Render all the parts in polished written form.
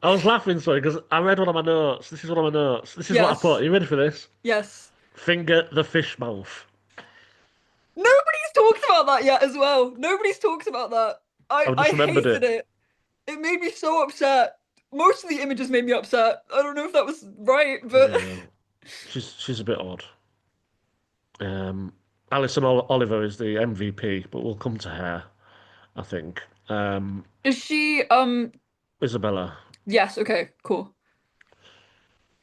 I was laughing, sorry, because I read one of my notes. This is one of my notes. This is what I put. Are Yes, you ready for this? yes. Finger the fish mouth. Nobody's talked about that yet as well. Nobody's talked about that. I I I just remembered hated it. it. It made me so upset. Most of the images made me upset. I don't know if that was right, but Yeah, she's a bit odd. Um, Alison Oliver is the MVP, but we'll come to her, I think. is she Isabella. yes, okay, cool.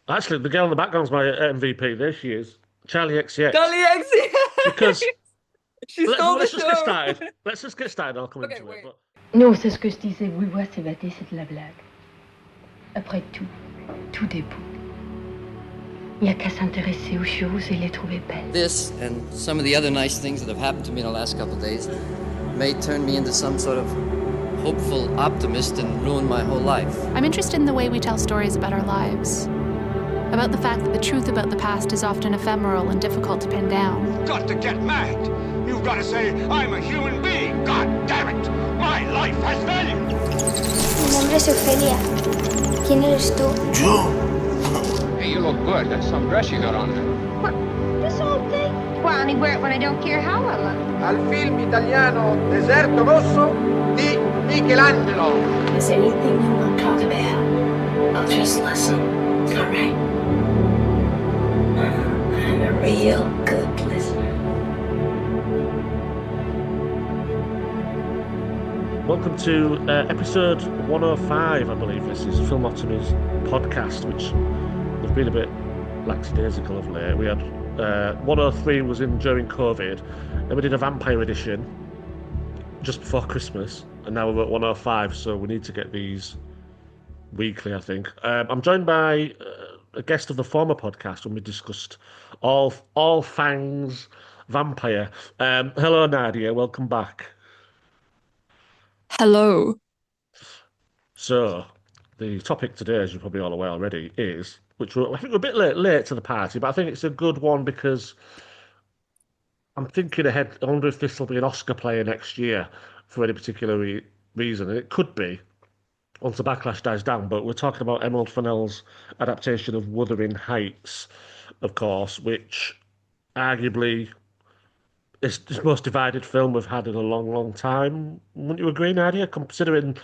Actually, the girl in the background's my MVP. There she is, Charlie XCX. Dali Exi. Because She stole the let's just get show. started. Let's just get started. I'll come Okay, into it. wait. But Non, c'est ce que je disais. Oui, ouais, s'évader, c'est de la blague. Après tout, tout est beau. Il n'y a qu'à s'intéresser aux choses et les trouver belles. This and some of the other nice things that have happened to me in the last couple of days may turn me into some sort of hopeful optimist and ruin my whole life. I'm interested in the way we tell stories about our lives, about the fact that the truth about the past is often ephemeral and difficult to pin down. You've got to get mad. You've got to say, I'm a human being. God damn it. My life has value. Mi nombre es Ofelia. ¿Quién eres tú? Hey, you look good. That's some dress you got on there. What? This old thing? Well, I only wear it when I don't care how I look. Al film italiano Deserto Rosso di Michelangelo. Is there anything you want to talk about? I'll just listen. All right. I'm a real good listener. welcome to episode 105, I believe this is Filmotomy's podcast, which has been a bit lackadaisical of late. We had 103 was in during COVID, then we did a vampire edition just before Christmas, and now we're at 105, so we need to get these weekly, I think. I'm joined by a guest of the former podcast when we discussed all fangs vampire. Hello, Nadia. Welcome back. Hello. So, the topic today, as you're probably all aware already, is I think we're a bit late to the party, but I think it's a good one because I'm thinking ahead. I wonder if this will be an Oscar player next year for any particular reason, and it could be once the backlash dies down. But we're talking about Emerald Fennell's adaptation of Wuthering Heights, of course, which arguably is the most divided film we've had in a long, long time. Wouldn't you agree, Nadia? Considering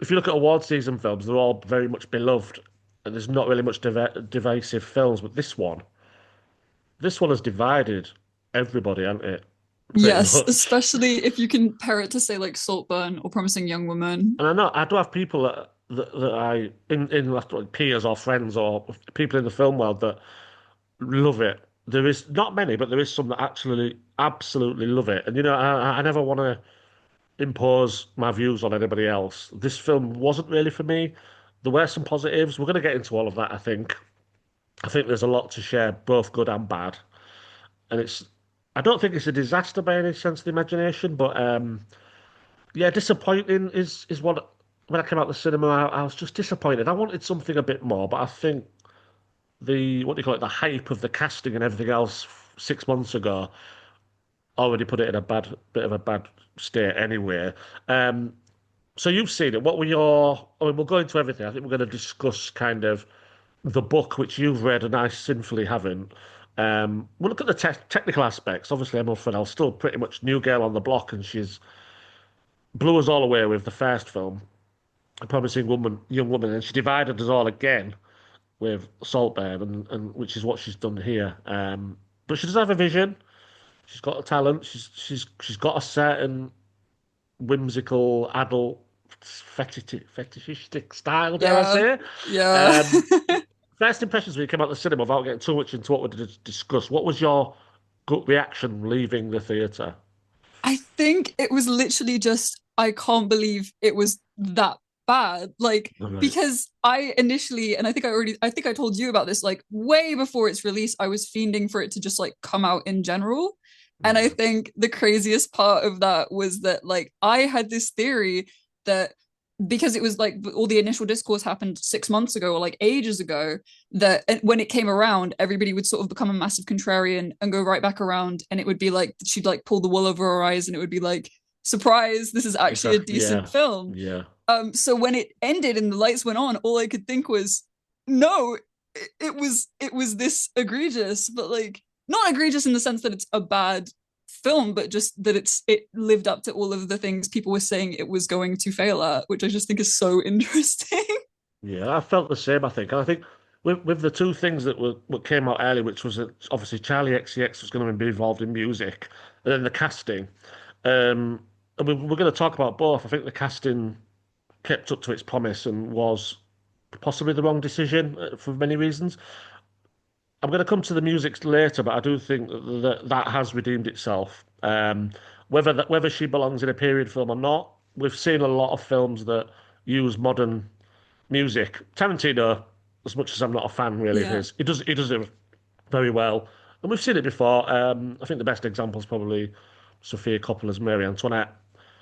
if you look at award season films, they're all very much beloved, and there's not really much divisive films. But this one has divided everybody, hasn't it? Pretty Yes, much. especially if you compare it to say like Saltburn or Promising Young Woman. And I know I do have people that I in like peers or friends or people in the film world that love it. There is not many, but there is some that absolutely love it. And I never want to impose my views on anybody else. This film wasn't really for me. There were some positives. We're going to get into all of that, I think. I think there's a lot to share, both good and bad. And I don't think it's a disaster by any sense of the imagination, but yeah, disappointing is what when I came out of the cinema, I was just disappointed. I wanted something a bit more, but I think the what do you call it, the hype of the casting and everything else 6 months ago already put it in a bit of a bad state anyway. Um, so you've seen it. What were your? I mean, we'll go into everything. I think we're going to discuss kind of the book which you've read and I sinfully haven't. We'll look at the technical aspects. Obviously, Emma Fennell's still pretty much new girl on the block, and she's blew us all away with the first film, A Promising Young Woman, and she divided us all again with Saltburn, and which is what she's done here. But she does have a vision. She's got a talent. She's got a certain whimsical adult fetishistic style, dare I Yeah, say? yeah. Um, First impressions when you came out of the cinema, without getting too much into what we did discuss, what was your gut reaction leaving the theatre? I think it was literally just, I can't believe it was that bad. Like, Right. because I initially, and I think I told you about this, like, way before its release, I was fiending for it to just like come out in general. And I Yeah. think the craziest part of that was that, like, I had this theory that because it was like all the initial discourse happened 6 months ago or like ages ago, that when it came around, everybody would sort of become a massive contrarian and go right back around. And it would be like she'd like pull the wool over her eyes and it would be like, surprise, this is actually a Exactly. decent Yeah. film. Yeah. So when it ended and the lights went on, all I could think was, no, it was this egregious, but like not egregious in the sense that it's a bad film, but just that it lived up to all of the things people were saying it was going to fail at, which I just think is so interesting. Yeah, I felt the same, I think. And I think with the two things that what came out early, which was that obviously Charlie XCX was going to be involved in music, and then the casting. And we're going to talk about both. I think the casting kept up to its promise and was possibly the wrong decision for many reasons. I'm going to come to the music later, but I do think that has redeemed itself. Whether she belongs in a period film or not, we've seen a lot of films that use modern music. Tarantino, as much as I'm not a fan really of Yeah. his, he does it very well, and we've seen it before. I think the best example is probably Sofia Coppola's Marie Antoinette.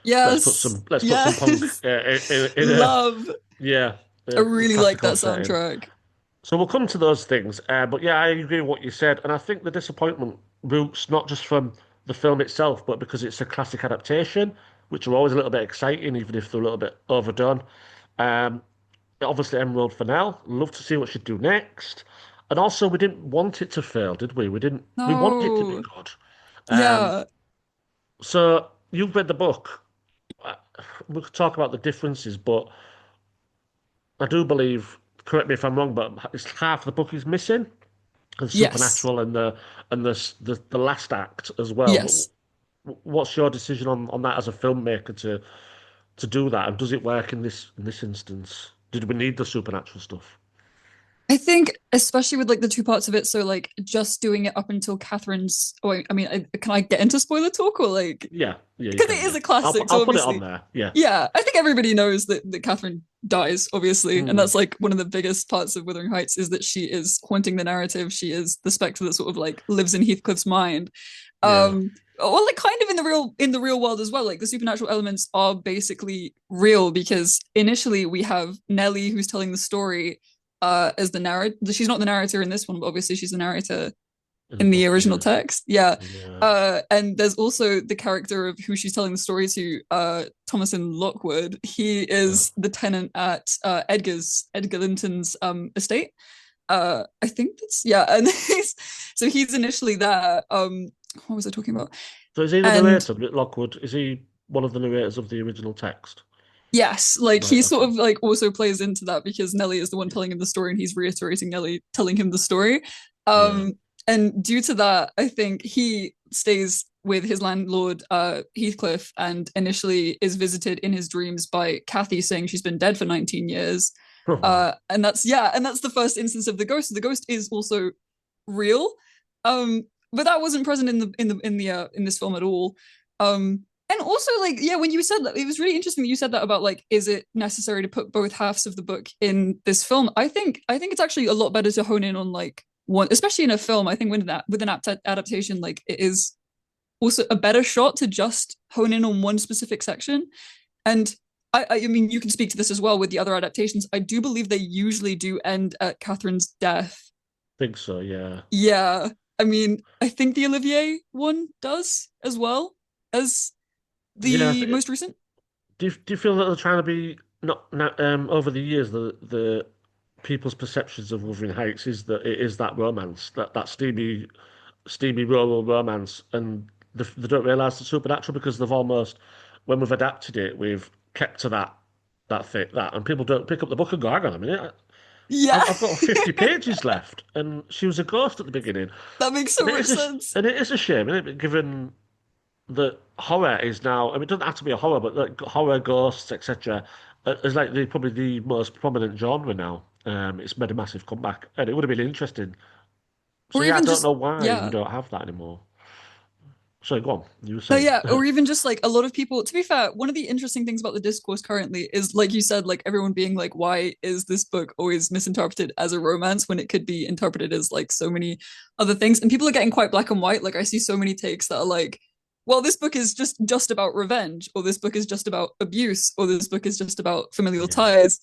Yes. Let's put some punk Yes. in a Love. yeah I really like classical that setting. soundtrack. So we'll come to those things. But yeah, I agree with what you said, and I think the disappointment roots not just from the film itself, but because it's a classic adaptation, which are always a little bit exciting, even if they're a little bit overdone. Um, Obviously Emerald Fennel. Love to see what she'd do next. And also, we didn't want it to fail, did we? We didn't. We wanted it to be No. good. Um, Yeah. so you've read the book. Uh, We could talk about the differences, but I do believe. Correct me if I'm wrong, but it's half the book is missing, the Yes. supernatural and the last act as well. Yes. What's your decision on that as a filmmaker to do that, and does it work in this instance? Did we need the supernatural stuff? I think, especially with like the two parts of it, so like just doing it up until Catherine's. Oh, I mean, can I get into spoiler talk or like Yeah, yeah, you because can. it Yeah, is a classic, so I'll put it on obviously, there. Yeah. yeah, I think everybody knows that Catherine dies, obviously, and Mm, that's like one of the biggest parts of Wuthering Heights is that she is haunting the narrative. She is the spectre that sort of like lives in Heathcliff's mind. yeah. Well, like kind of in the real world as well. Like the supernatural elements are basically real because initially we have Nellie who's telling the story as the narrator. She's not the narrator in this one, but obviously she's the narrator In the in the book. original Yeah, text. Yeah. yeah. And there's also the character of who she's telling the story to, Thomasin Lockwood. He Uh, is the tenant at Edgar Linton's estate. I think that's yeah, and he's initially there. What was I talking about? so is he the And narrator, Lockwood? Is he one of the narrators of the original text? yes, like Right. he sort Okay. of like also plays into that because Nellie is the one telling him the story and he's reiterating Nellie telling him the story. Yeah. Um, and due to that, I think he stays with his landlord, Heathcliff, and initially is visited in his dreams by Kathy saying she's been dead for 19 years. And that's yeah, and that's the first instance of the ghost. The ghost is also real. But that wasn't present in this film at all. And also like yeah, when you said that, it was really interesting that you said that about like, is it necessary to put both halves of the book in this film? I think it's actually a lot better to hone in on like one, especially in a film. I think with an adaptation, like it is also a better shot to just hone in on one specific section. And I mean, you can speak to this as well with the other adaptations. I do believe they usually do end at Catherine's death. Think so, yeah. Yeah. I mean, I think the Olivier one does as well as Yeah. the most recent. Do you feel that they're trying to be not over the years the people's perceptions of Wuthering Heights is that it is that romance, that steamy rural romance, and they don't realise the supernatural because they've almost, when we've adapted it, we've kept to that, and people don't pick up the book and go, hang on a minute, Yeah. I've got 50 pages left, and she was a ghost at the beginning, That makes so and much sense. and it is a shame, isn't it? Given that horror is now, I mean, it doesn't have to be a horror, but like horror, ghosts, etc., is like probably the most prominent genre now. It's made a massive comeback, and it would have been interesting. So Or yeah, I even don't just know why we yeah. don't have that anymore. So go on, you were No, saying. yeah, or even just like a lot of people, to be fair, one of the interesting things about the discourse currently is, like you said, like everyone being like, why is this book always misinterpreted as a romance when it could be interpreted as like so many other things? And people are getting quite black and white. Like I see so many takes that are like, well, this book is just about revenge, or this book is just about abuse, or this book is just about familial Yeah, ties.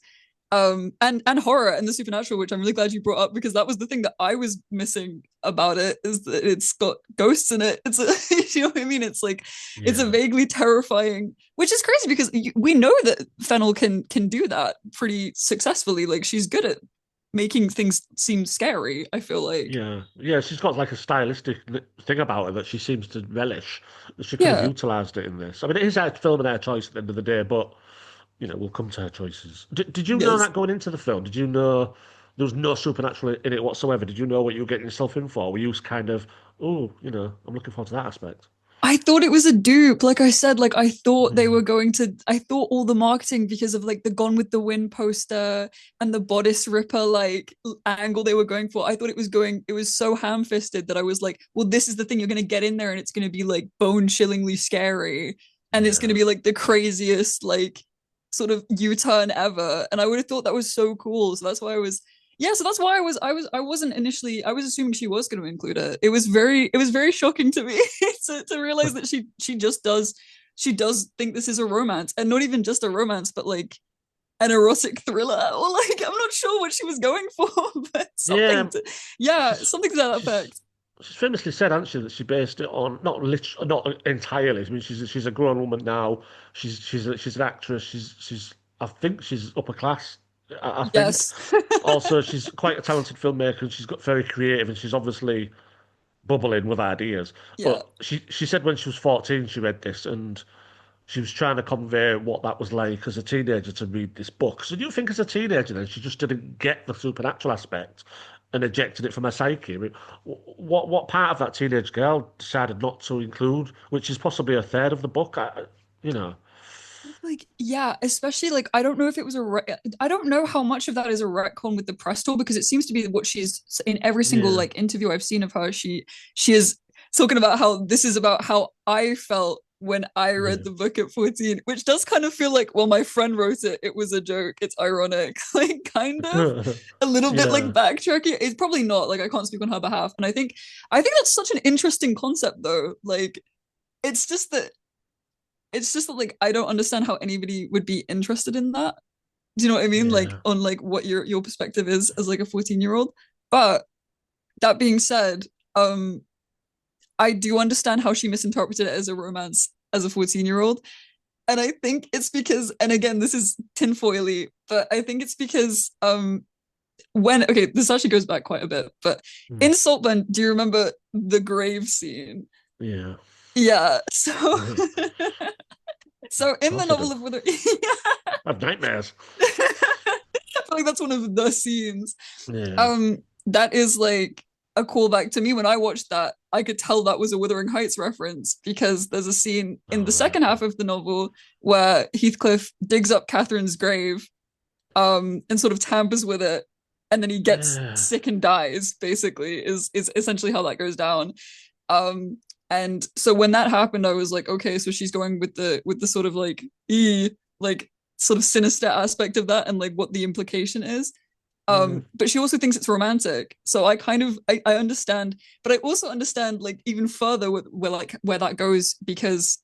and horror and the supernatural, which I'm really glad you brought up because that was the thing that I was missing about it, is that it's got ghosts in it. It's a, you know what I mean? It's like it's a Yeah. vaguely terrifying, which is crazy because we know that Fennel can do that pretty successfully. Like she's good at making things seem scary, I feel like. Yeah, yeah, she's got like a stylistic thing about her that she seems to relish. She could have Yeah. utilized it in this. I mean, it is her film and her choice at the end of the day, but we'll come to her choices. Did you know Yes. that going into the film? Did you know there was no supernatural in it whatsoever? Did you know what you were getting yourself in for? Were you kind of, oh, I'm looking forward to that aspect? I thought it was a dupe. Like I said, like I thought they Yeah, were going to, I thought all the marketing because of like the Gone with the Wind poster and the bodice ripper like angle they were going for. I thought it was so ham-fisted that I was like, well, this is the thing you're going to get in there and it's going to be like bone-chillingly scary. And it's going to yeah, be like the craziest, like sort of U-turn ever. And I would have thought that was so cool. So that's why I was, yeah, so that's why I wasn't initially, I was assuming she was going to include it. It was very shocking to me to realize that she does think this is a romance, and not even just a romance, but like an erotic thriller, or like I'm not sure what she was going for, but yeah. something to that She's effect. she's famously said, hasn't she, that she based it on not entirely. I mean, she's a grown woman now. She's an actress. She's I think she's upper class. I think. Yes. Also, she's quite a talented filmmaker, and she's got very creative, and she's obviously bubbling with ideas. Yeah. But she said when she was 14, she read this, and she was trying to convey what that was like as a teenager to read this book. So do you think as a teenager then she just didn't get the supernatural aspect and ejected it from her psyche? I mean, what part of that teenage girl decided not to include, which is possibly a third of the book? You know, Like, yeah, especially like I don't know if it was I don't know how much of that is a retcon with the press tour because it seems to be what she's in every single yeah, like interview I've seen of her. She is talking about how this is about how I felt when I read yeah, the book at 14, which does kind of feel like, well, my friend wrote it, it was a joke, it's ironic, like kind of a little bit like yeah, backtracking. It's probably not, like I can't speak on her behalf. And I think that's such an interesting concept though. Like it's just that like I don't understand how anybody would be interested in that. Do you know what I mean? Like yeah, on like what your perspective is as like a 14-year-old. But that being said, I do understand how she misinterpreted it as a romance as a 14-year-old. And I think it's because, and again, this is tinfoily, but I think it's because when okay, this actually goes back quite a bit, but mm, in Saltburn, do you remember the grave scene? yeah. Yeah. So Of so in the course I novel do. of Wither I have nightmares. I feel like that's one of the scenes. Yeah. That is like a callback to me when I watched that. I could tell that was a Wuthering Heights reference because there's a scene in All the right. second half of the novel where Heathcliff digs up Catherine's grave, and sort of tampers with it, and then he gets Yeah. sick and dies. Basically, is essentially how that goes down. Um, and so when that happened, I was like, okay, so she's going with the sort of like like sort of sinister aspect of that and like what the implication is. Mm, But she also thinks it's romantic. So I understand, but I also understand like even further where that goes because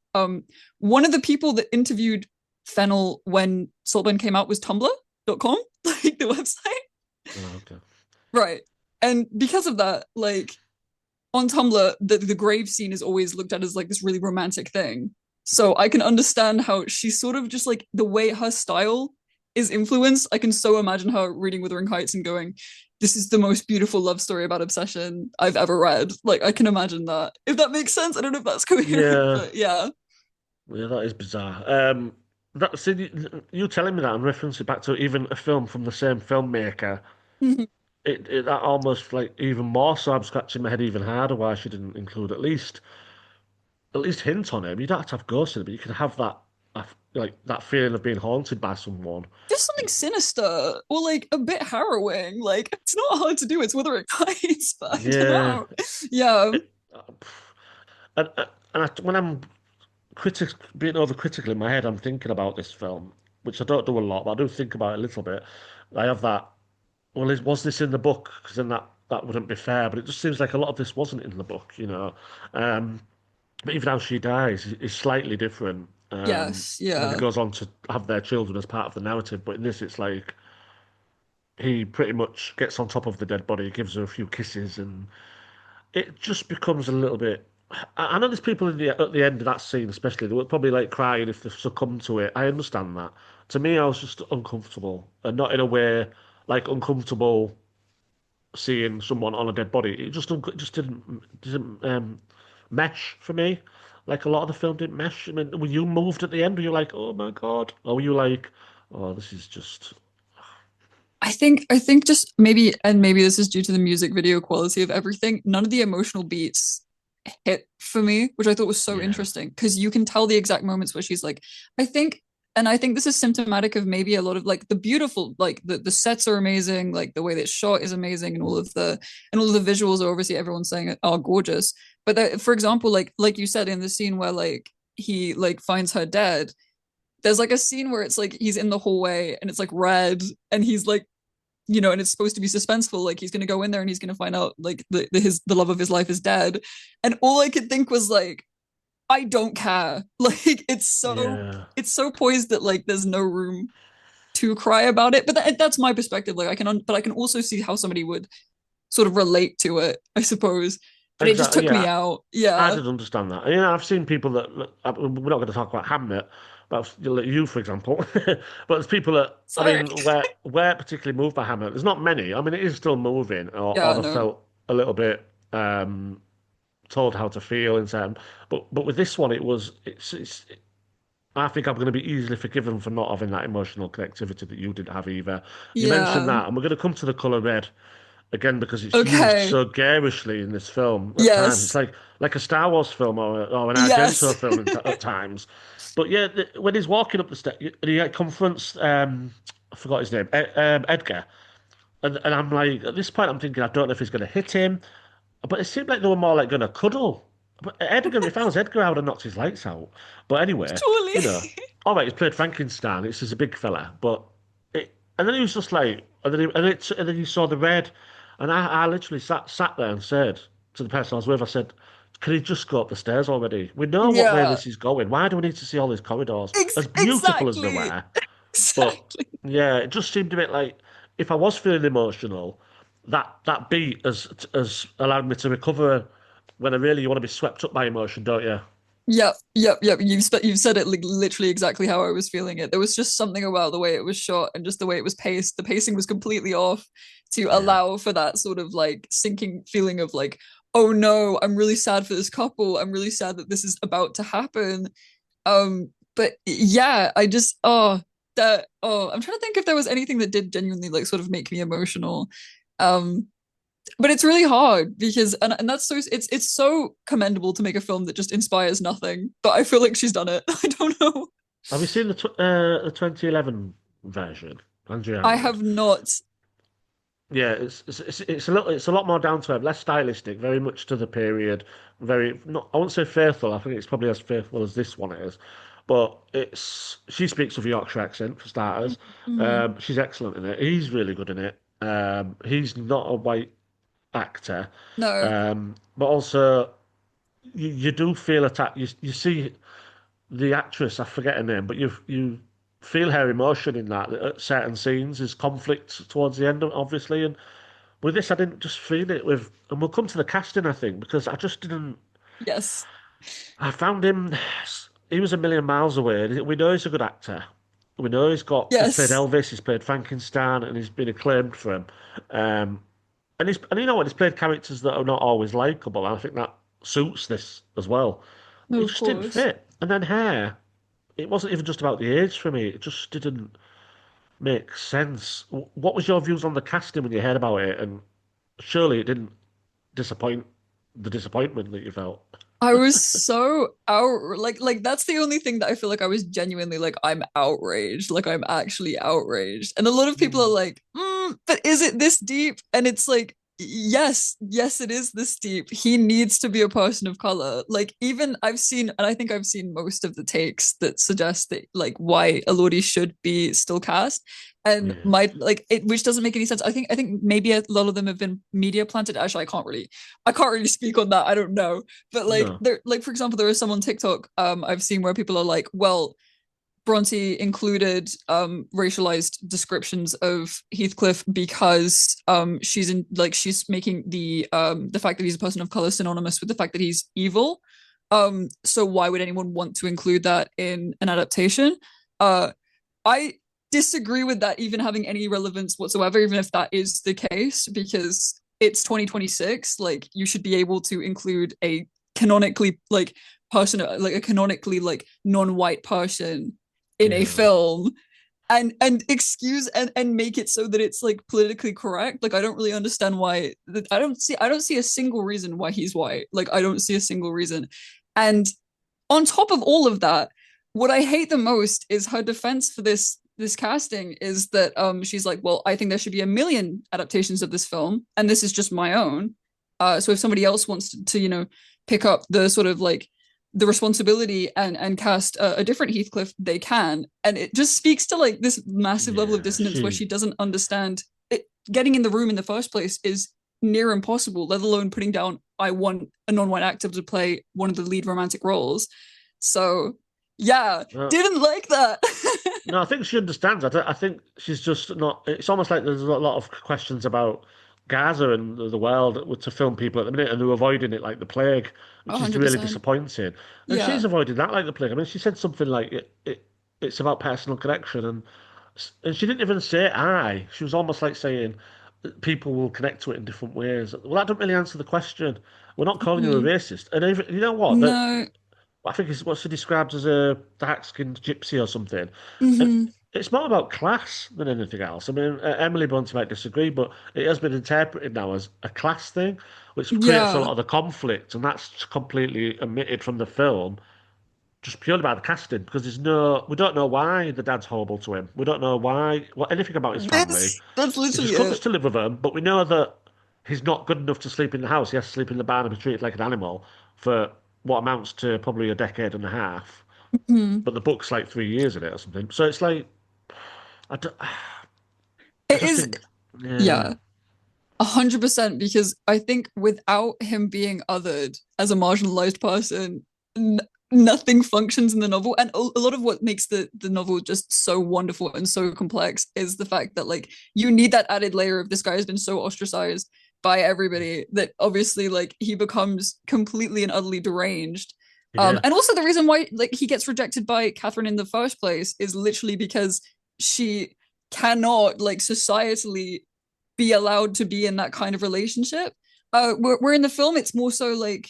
one of the people that interviewed Fennel when Saltburn came out was tumblr.com, like the website. oh, okay. Right. And because of that, like on Tumblr, the grave scene is always looked at as like this really romantic thing. So I can understand how she's sort of just like the way her style is influenced. I can so imagine her reading Wuthering Heights and going, "This is the most beautiful love story about obsession I've ever read." Like I can imagine that. If that makes sense, I don't know if that's coherent, Yeah. but yeah. Yeah, that is bizarre. That see, you telling me that and referencing back to even a film from the same filmmaker, it that almost like even more so. I'm scratching my head even harder why she didn't include at least hint on him. You don't have to have ghosts in it, but you can have that like that feeling of being haunted by someone. Just something sinister or like a bit harrowing. Like it's not hard to do. It's Wuthering Heights, but I don't Yeah. know. Yeah. It, and when I'm being overcritical in my head, I'm thinking about this film, which I don't do a lot, but I do think about it a little bit. I have that. Well, was this in the book? Because then that wouldn't be fair. But it just seems like a lot of this wasn't in the book. Um, but even how she dies is slightly different. Yes. And then it Yeah. goes on to have their children as part of the narrative. But in this, it's like, he pretty much gets on top of the dead body, gives her a few kisses, and it just becomes a little bit. I know there's people at the end of that scene, especially, they were probably like crying if they've succumbed to it. I understand that. To me, I was just uncomfortable, and not in a way like uncomfortable seeing someone on a dead body. It just didn't mesh for me. Like a lot of the film didn't mesh. I mean, were you moved at the end? Were you like, oh my God? Or were you like, oh, this is just I think just maybe, and maybe this is due to the music video quality of everything, none of the emotional beats hit for me, which I thought was so yeah, interesting because you can tell the exact moments where she's like, I think, and I think this is symptomatic of maybe a lot of like the beautiful, like the sets are amazing, like the way that it's shot is amazing, and all of the visuals are obviously everyone's saying are gorgeous. But that, for example, like you said in the scene where like he like finds her dead, there's like a scene where it's like he's in the hallway and it's like red and he's like, and it's supposed to be suspenseful, like he's going to go in there and he's going to find out like the love of his life is dead, and all I could think was like, I don't care. Like yeah. it's so poised that like there's no room to cry about it. But that's my perspective. Like but I can also see how somebody would sort of relate to it, I suppose. But it just Exactly. took me Yeah, out. I Yeah. did understand that. I've seen people that we're not going to talk about Hamnet, but you, for example. But there's people that Sorry. where particularly moved by Hamnet. There's not many. I mean, it is still moving, or Yeah. they No. felt a little bit told how to feel in certain. But with this one, it's. I think I'm going to be easily forgiven for not having that emotional connectivity that you didn't have either. You mentioned Yeah. that, and we're going to come to the color red again because it's used Okay. so garishly in this film at times. It's Yes. like a Star Wars film or an Yes. Argento film at times. But yeah, when he's walking up the steps, and he confronts I forgot his name, Edgar, and I'm like, at this point, I'm thinking, I don't know if he's going to hit him, but it seemed like they were more like going to cuddle. But Edgar, if I was Edgar, I would have knocked his lights out. But anyway, Totally. you know, all right, he's played Frankenstein. It's just a big fella, but and then he was just like, and then he saw the red, and I literally sat there and said to the person I was with, I said, "Can he just go up the stairs already? We know what way Yeah. this is going. Why do we need to see all these corridors? As beautiful as they Exactly. were, but Exactly. yeah, it just seemed a bit like if I was feeling emotional, that beat has allowed me to recover. When I really you want to be swept up by emotion, don't you? Yep. You've said it like literally exactly how I was feeling it. There was just something about the way it was shot and just the way it was paced. The pacing was completely off to Yeah, allow for that sort of like sinking feeling of like, oh no, I'm really sad for this couple. I'm really sad that this is about to happen. But yeah, I just I'm trying to think if there was anything that did genuinely like sort of make me emotional. Um, but it's really hard because and that's so it's so commendable to make a film that just inspires nothing, but I feel like she's done it. I don't know. have you seen the 2011 version, Andrew I Arnold? have not. Yeah, it's a lot more down to earth, less stylistic, very much to the period. Very not I won't say faithful. I think it's probably as faithful as this one is, but it's she speaks with a Yorkshire accent for starters. Mm, She's excellent in it. He's really good in it. He's not a white actor, no. but also you do feel attacked. You see the actress, I forget her name, but you feel her emotion in that at certain scenes. There's conflict towards the end, obviously, and with this, I didn't just feel it with, and we'll come to the casting, I think, because I just didn't. Yes. I found him. He was a million miles away. We know he's a good actor. We know he's played Yes. Elvis, he's played Frankenstein, and he's been acclaimed for him. Um, and you know what? He's played characters that are not always likable, and I think that suits this as well. No, It of just didn't course. fit. And then hair. It wasn't even just about the age for me. It just didn't make sense. What was your views on the casting when you heard about it? And surely it didn't disappoint the disappointment that you felt. I was so out like that's the only thing that I feel like I was genuinely like I'm outraged, like I'm actually outraged. And a lot of people are Mm. like, but is it this deep? And it's like, yes, it is this deep. He needs to be a person of color. Like even I've seen, and I think I've seen most of the takes that suggest that like why Elodie should be still cast. And Yeah. my like it, which doesn't make any sense. I think maybe a lot of them have been media planted. Actually, I can't really speak on that. I don't know, but like No. there like for example there is some on TikTok I've seen where people are like, well, Bronte included racialized descriptions of Heathcliff because she's making the fact that he's a person of color synonymous with the fact that he's evil. So why would anyone want to include that in an adaptation? I disagree with that even having any relevance whatsoever, even if that is the case, because it's 2026. Like, you should be able to include a canonically like person, like a canonically like non-white person in a film and excuse and make it so that it's like politically correct. Like, I don't really understand why. I don't see a single reason why he's white. Like, I don't see a single reason. And on top of all of that, what I hate the most is her defense for this casting is that she's like, well, I think there should be 1,000,000 adaptations of this film, and this is just my own. So if somebody else wants to pick up the sort of like the responsibility and cast a different Heathcliff, they can. And it just speaks to like this massive level of dissonance where she doesn't understand it. Getting in the room in the first place is near impossible, let alone putting down, I want a non-white actor to play one of the lead romantic roles. So didn't like that. No, I think she understands. I think she's just not. It's almost like there's a lot of questions about Gaza and the world to film people at the minute, and they're avoiding it like the plague, which is really 100%. disappointing. And she's avoiding that like the plague. I mean, she said something like it's about personal connection, and she didn't even say I. She was almost like saying people will connect to it in different ways. Well, that doesn't really answer the question. We're not calling you a racist, and even, you know what? No. I think it's what she describes as a dark-skinned gypsy or something. Mm-hmm. And it's more about class than anything else. I mean, Emily Bronte might disagree, but it has been interpreted now as a class thing, which creates a lot of the conflict, and that's completely omitted from the film, just purely by the casting, because we don't know why the dad's horrible to him. We don't know anything about his family. That's He literally just comes it. to live with them, but we know that he's not good enough to sleep in the house. He has to sleep in the barn and be treated like an animal for what amounts to probably a decade and a half. Mm-hmm. But the book's like 3 years in it or something. So it's like, I, don't, I It just is, think, yeah, 100%, because I think without him being othered as a marginalized person, nothing functions in the novel. And a lot of what makes the novel just so wonderful and so complex is the fact that like you need that added layer of this guy has been so ostracized by everybody that obviously like he becomes completely and utterly deranged. And also the reason why like he gets rejected by Catherine in the first place is literally because she cannot like societally be allowed to be in that kind of relationship. Where in the film it's more so like,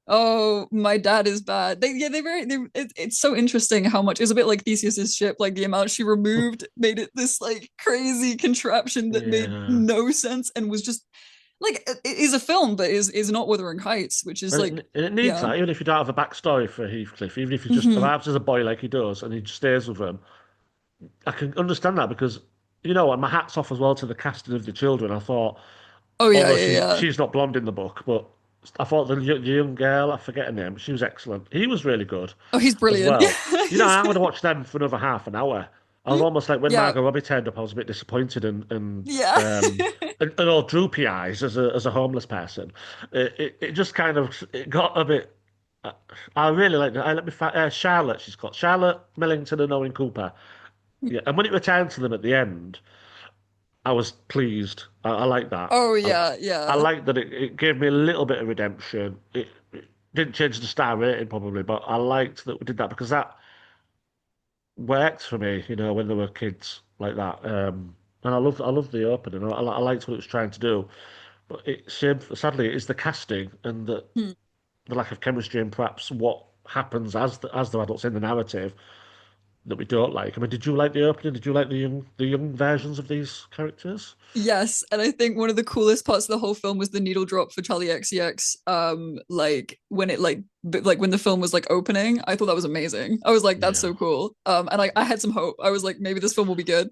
oh, my dad is bad. It's so interesting how much it's a bit like Theseus's ship, like the amount she removed made it this like crazy contraption that made no sense and was just like, it is a film, but is not Wuthering Heights, which is like, and it needs that, even if you don't have a backstory for Heathcliff, even if he just arrives as a boy like he does and he just stays with them. I can understand that because, and my hat's off as well to the casting of the children. I thought, oh yeah, although she's not blonde in the book, but I thought the young girl, I forget her name, she was excellent. He was really good. Oh, he's brilliant. As well. I would have watched them for another half an hour. I was almost like when Margot Robbie turned up, I was a bit disappointed and all droopy eyes as a homeless person. It just kind of got a bit. I really like that. Charlotte, she's called Charlotte Millington and Owen Cooper. Yeah, and when it returned to them at the end, I was pleased. I like that. Oh yeah, I like that it gave me a little bit of redemption. It didn't change the star rating probably, but I liked that we did that because that worked for me, when they were kids like that. And I love the opening. I liked what it was trying to do, but sadly, it's the casting and the lack of chemistry and perhaps what happens as the adults in the narrative that we don't like. I mean, did you like the opening? Did you like the young versions of these characters? Yes, and I think one of the coolest parts of the whole film was the needle drop for Charlie XCX. Like when it like when the film was like opening, I thought that was amazing. I was like, that's so cool. And I had some hope. I was like, maybe this film will be good.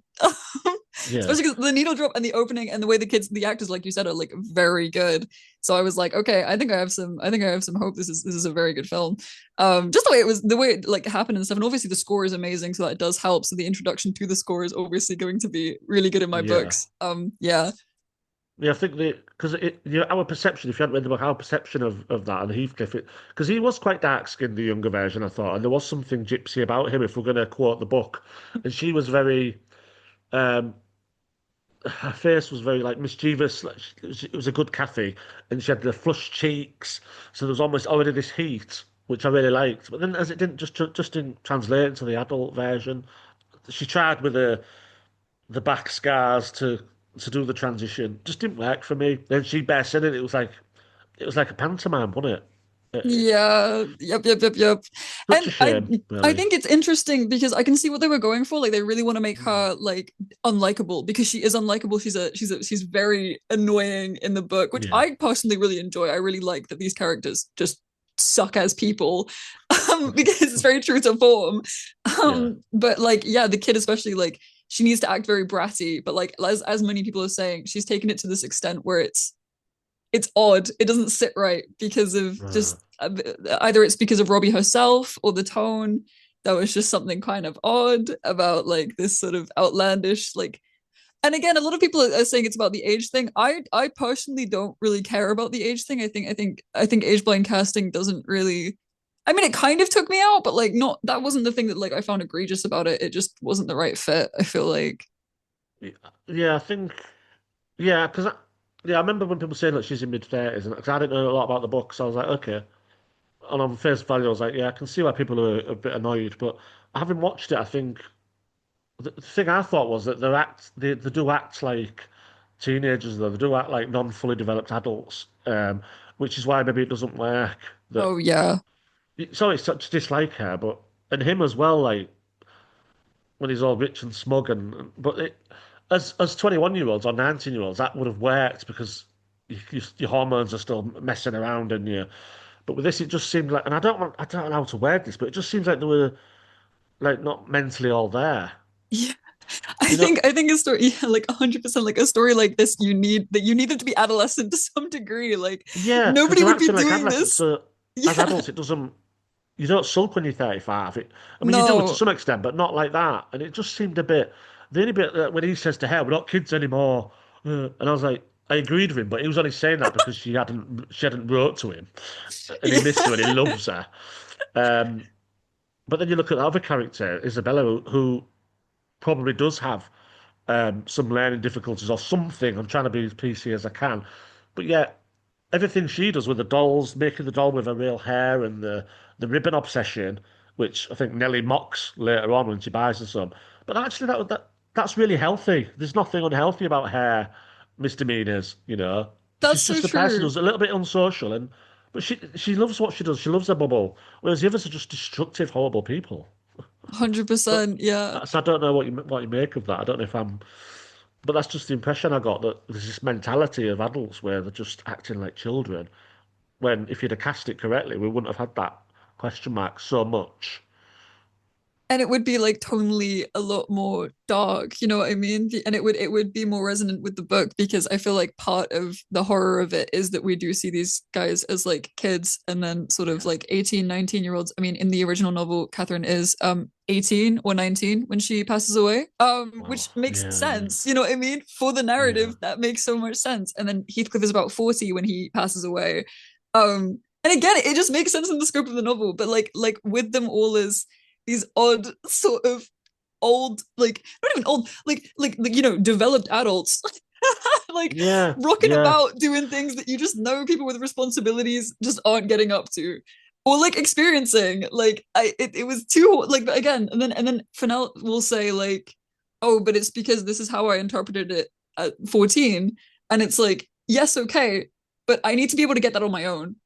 Especially because the needle drop and the opening and the way the actors, like you said, are like very good. So I was like, okay, I think I have some hope. This is a very good film. Just the way it like happened and stuff. And obviously the score is amazing, so that does help. So the introduction to the score is obviously going to be really good in my books. Yeah. Yeah, I think because our perception, if you hadn't read the book, our perception of that and Heathcliff, because he was quite dark skinned, the younger version, I thought, and there was something gypsy about him, if we're going to quote the book, and she was very, um, her face was very like mischievous. Like, it was a good Kathy, and she had the flushed cheeks, so there was almost already this heat, which I really liked. But then, as it didn't just didn't translate into the adult version, she tried with the back scars to do the transition. Just didn't work for me. Then she burst in it. It was like a pantomime, wasn't it? Yeah, yep. Such a And shame, I really. think it's interesting because I can see what they were going for. Like they really want to make Mm. her like unlikable because she is unlikable. She's very annoying in the book, which Yeah, I personally really enjoy. I really like that these characters just suck as people because it's very true to form. yeah, But like yeah, the kid especially like she needs to act very bratty, but like as many people are saying, she's taken it to this extent where it's odd. It doesn't sit right because of uh, just either it's because of Robbie herself or the tone. That was just something kind of odd about like this sort of outlandish like. And again, a lot of people are saying it's about the age thing. I personally don't really care about the age thing. I think age blind casting doesn't really. I mean, it kind of took me out, but like not that wasn't the thing that like I found egregious about it. It just wasn't the right fit. I feel like. yeah. I think yeah, yeah, I remember when people saying that she's in mid-30s, and because I didn't know a lot about the book, so I was like, okay. And on face value, I was like, yeah, I can see why people are a bit annoyed, but having watched it, I think the thing I thought was that they do act like teenagers, though they do act like non-fully developed adults, which is why maybe it doesn't work. That Oh yeah. sorry, it's such dislike her, but and him as well, like when he's all rich and smug, and but as 21-year-olds or 19-year-olds, that would have worked because your hormones are still messing around in you. But with this, it just seemed like, and I don't know how to word this, but it just seems like they were like not mentally all there. Yeah. You know, I think a story, yeah, like 100%, like a story like this, you need them to be adolescent to some degree. Like yeah, because nobody they're would be acting like doing adolescents. this. So as Yeah. adults, it doesn't. You don't sulk when you're 35. I mean, you do to No. some extent, but not like that. And it just seemed a bit. The only bit that when he says to her, "We're not kids anymore," and I was like, I agreed with him, but he was only saying that because she hadn't wrote to him, and he Yeah. missed her and he loves her. Um, but then you look at the other character, Isabella, who probably does have some learning difficulties or something. I'm trying to be as PC as I can, but yeah, everything she does with the dolls, making the doll with her real hair and the ribbon obsession, which I think Nellie mocks later on when she buys her some. But actually, that's really healthy. There's nothing unhealthy about hair misdemeanors. That's She's so just a person true. who's a little bit unsocial, but she loves what she does. She loves her bubble, whereas the others are just destructive, horrible people. So, 100%. Yeah. so I don't know what you make of that. I don't know if I'm, but that's just the impression I got that there's this mentality of adults where they're just acting like children. When if you'd have cast it correctly, we wouldn't have had that question mark so much. And it would be like tonally a lot more dark, you know what I mean? And it would be more resonant with the book because I feel like part of the horror of it is that we do see these guys as like kids and then sort of Yeah. like 18, 19 year olds. I mean, in the original novel, Catherine is 18 or 19 when she passes away. Wow. Which makes Yeah, yeah, sense, you know what I mean? For the yeah. narrative, that makes so much sense. And then Heathcliff is about 40 when he passes away. And again, it just makes sense in the scope of the novel, but like with them all as these odd sort of old like not even old like developed adults like Yeah, rocking yeah. about doing things that you just know people with responsibilities just aren't getting up to or like experiencing like it was too like again and then Fennel will say like oh but it's because this is how I interpreted it at 14 and it's like yes okay but I need to be able to get that on my own.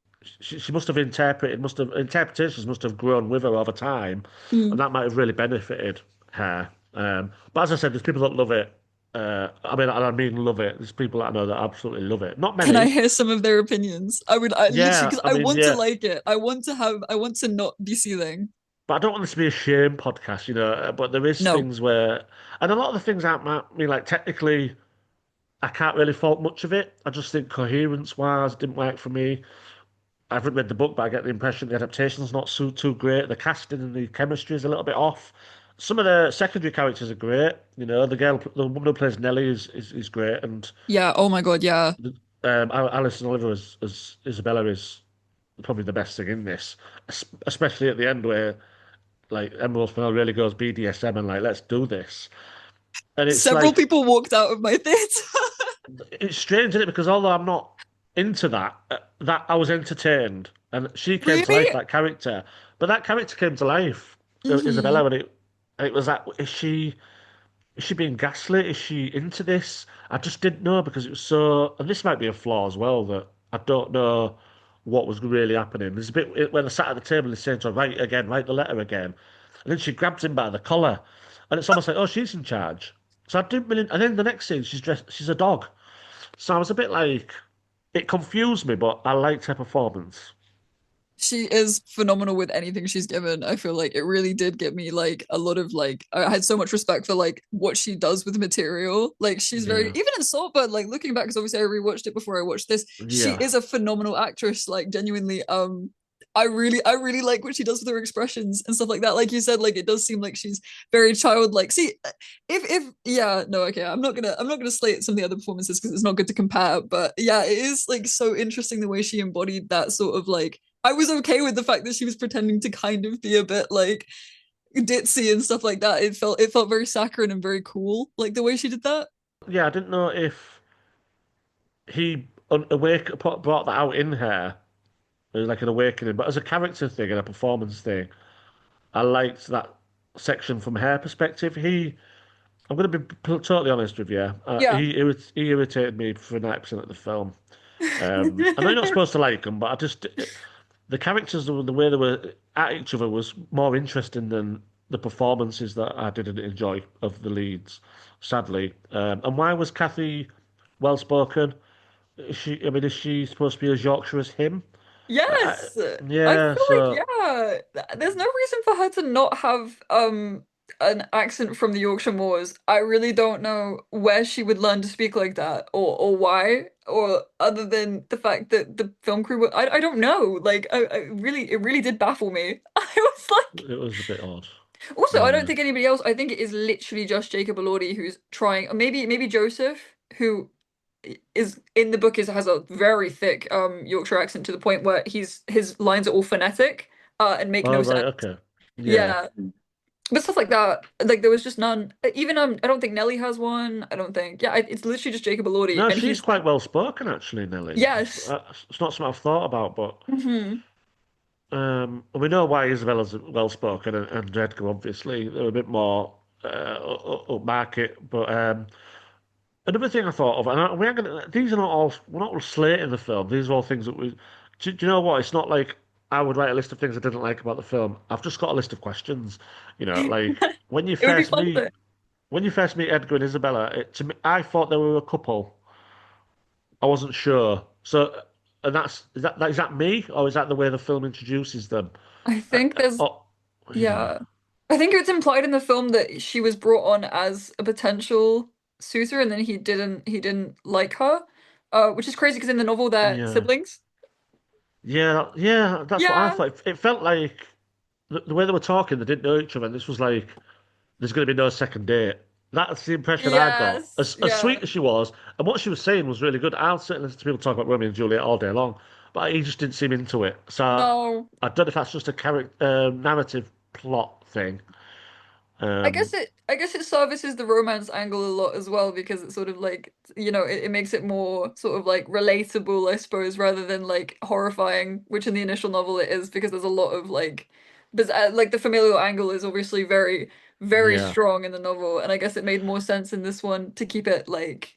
She must have interpretations must have grown with her over time, and Mm. that might have really benefited her. But as I said, there's people that love it. I mean, and I mean love it. There's people that I know that absolutely love it. Not Can I many. hear some of their opinions? I literally Yeah, because I I mean, want to yeah. like it. I want to not be seething. But I don't want this to be a shame podcast, But there is No. things where, and a lot of the things aren't, I mean, like technically, I can't really fault much of it. I just think coherence-wise, it didn't work for me. I haven't read the book, but I get the impression the adaptation's not too great. The casting and the chemistry is a little bit off. some of the secondary characters are great. You know, the woman who plays Nellie is great, and Yeah, oh my God, yeah. Alison Oliver as Isabella is probably the best thing in this, especially at the end where like Emerald Fennell really goes BDSM and like let's do this, and it's Several like people walked out of my theater. it's strange, isn't it? Because although I'm not into that, that I was entertained, and she came to life Really? that character, but that character came to life, Hmm. Isabella, and it was that is she being gaslit? Is she into this? I just didn't know because it was so, and this might be a flaw as well that I don't know what was really happening. There's a bit when I sat at the table and saying to her, write again, write the letter again, and then she grabs him by the collar, and it's almost like, oh, she's in charge. So I didn't really, and then the next scene, she's a dog. So I was a bit like, it confused me, but I liked her performance. She is phenomenal with anything she's given. I feel like it really did give me like a lot of like I had so much respect for like what she does with material. Like she's very Yeah, even in Saltburn, like looking back, because obviously I rewatched it before I watched this. She yeah, is a phenomenal actress, like genuinely. I really like what she does with her expressions and stuff like that. Like you said, like it does seem like she's very childlike. See, if yeah, no, okay, I'm not gonna slate some of the other performances because it's not good to compare. But yeah, it is like so interesting the way she embodied that sort of like I was okay with the fact that she was pretending to kind of be a bit like ditzy and stuff like that. It felt very saccharine and very cool, like the way she did that. yeah. I didn't know if he brought that out in her. It was like an awakening, but as a character thing and a performance thing, I liked that section from her perspective. I'm going to be totally honest with you. Yeah. He irritated me for 90% of the film. I know you're not supposed to like him, but the characters, the way they were at each other was more interesting than the performances that I didn't enjoy of the leads, sadly. And why was Kathy well spoken? I mean, is she supposed to be as Yorkshire as him? I, Yes. I yeah, feel like so yeah, there's no reason for her to not have an accent from the Yorkshire Moors. I really don't know where she would learn to speak like that or why or other than the fact that the film crew I don't know. Like I really it really did baffle me. I was like it was a bit odd. also I don't Yeah. think anybody else I think it is literally just Jacob Elordi who's trying or maybe Joseph who is in the book is has a very thick Yorkshire accent to the point where his lines are all phonetic and make Oh, no right, sense. okay. Yeah. Yeah. But stuff like that, like there was just none. Even I don't think Nelly has one. I don't think. Yeah, it's literally just Jacob Elordi, No, and she's he's quite well spoken, actually, Nelly. yes. It's not something I've thought about, but Hmm. we know why Isabella's well spoken and Edgar, obviously, they're a bit more upmarket. But another thing I thought of, and we are gonna, these are not all, we're not slating the film. These are all things that we, do you know what? It's not like I would write a list of things I didn't like about the film. I've just got a list of questions. You know, like when you It would be first fun meet, to. when you first meet Edgar and Isabella, to me, I thought they were a couple. I wasn't sure. So, and is that me or is that the way the film introduces them? I think there's Oh, yeah, yeah. I think it's implied in the film that she was brought on as a potential suitor, and then he didn't like her, which is crazy because in the novel they're yeah, siblings. yeah. That's what I Yeah. thought. It felt like the way they were talking, they didn't know each other, and this was like there's going to be no second date. That's the impression I got. Yes. As Yeah. sweet as she was, and what she was saying was really good. I'll sit and listen to people talk about Romeo and Juliet all day long, but he just didn't seem into it. So No. I don't know if that's just a character narrative plot thing. Um, I guess it services the romance angle a lot as well because it's sort of like it makes it more sort of like relatable I suppose rather than like horrifying which in the initial novel it is because there's a lot of like but like the familial angle is obviously very yeah. strong in the novel and I guess it made more sense in this one to keep it like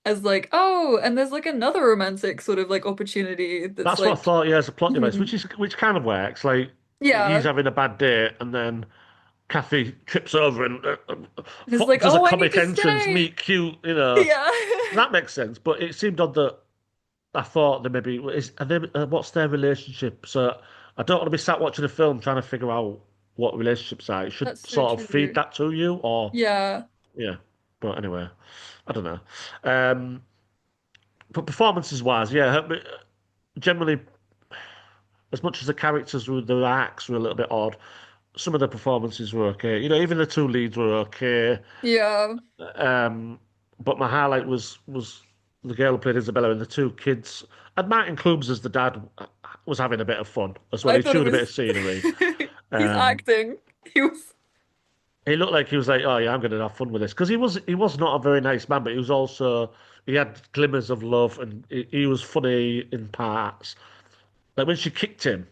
as like oh and there's like another romantic sort of like opportunity that's That's what I like thought. Yeah, as a plot device, mhm. which kind of works. Like he's Yeah having a bad day, and then Kathy trips over and it's like does a oh I need comic to entrance, stay meet cute. You know, yeah that makes sense. But it seemed odd that I thought that maybe are they, what's their relationship? So I don't want to be sat watching a film trying to figure out what relationships are. It should that's so sort of feed true that to you, or yeah. yeah. But anyway, I don't know. Um, but performances wise, yeah, generally as much as the characters were, the acts were a little bit odd. some of the performances were okay. You know, even the two leads were okay. Yeah. Um, but my highlight was the girl who played Isabella and the two kids. And Martin Clubs as the dad was having a bit of fun as well. I He thought it chewed a bit of was scenery. he's Um, acting. He was he looked like he was like, "Oh yeah, I'm going to have fun with this," because he was not a very nice man, but he was also he had glimmers of love and he was funny in parts. Like when she kicked him,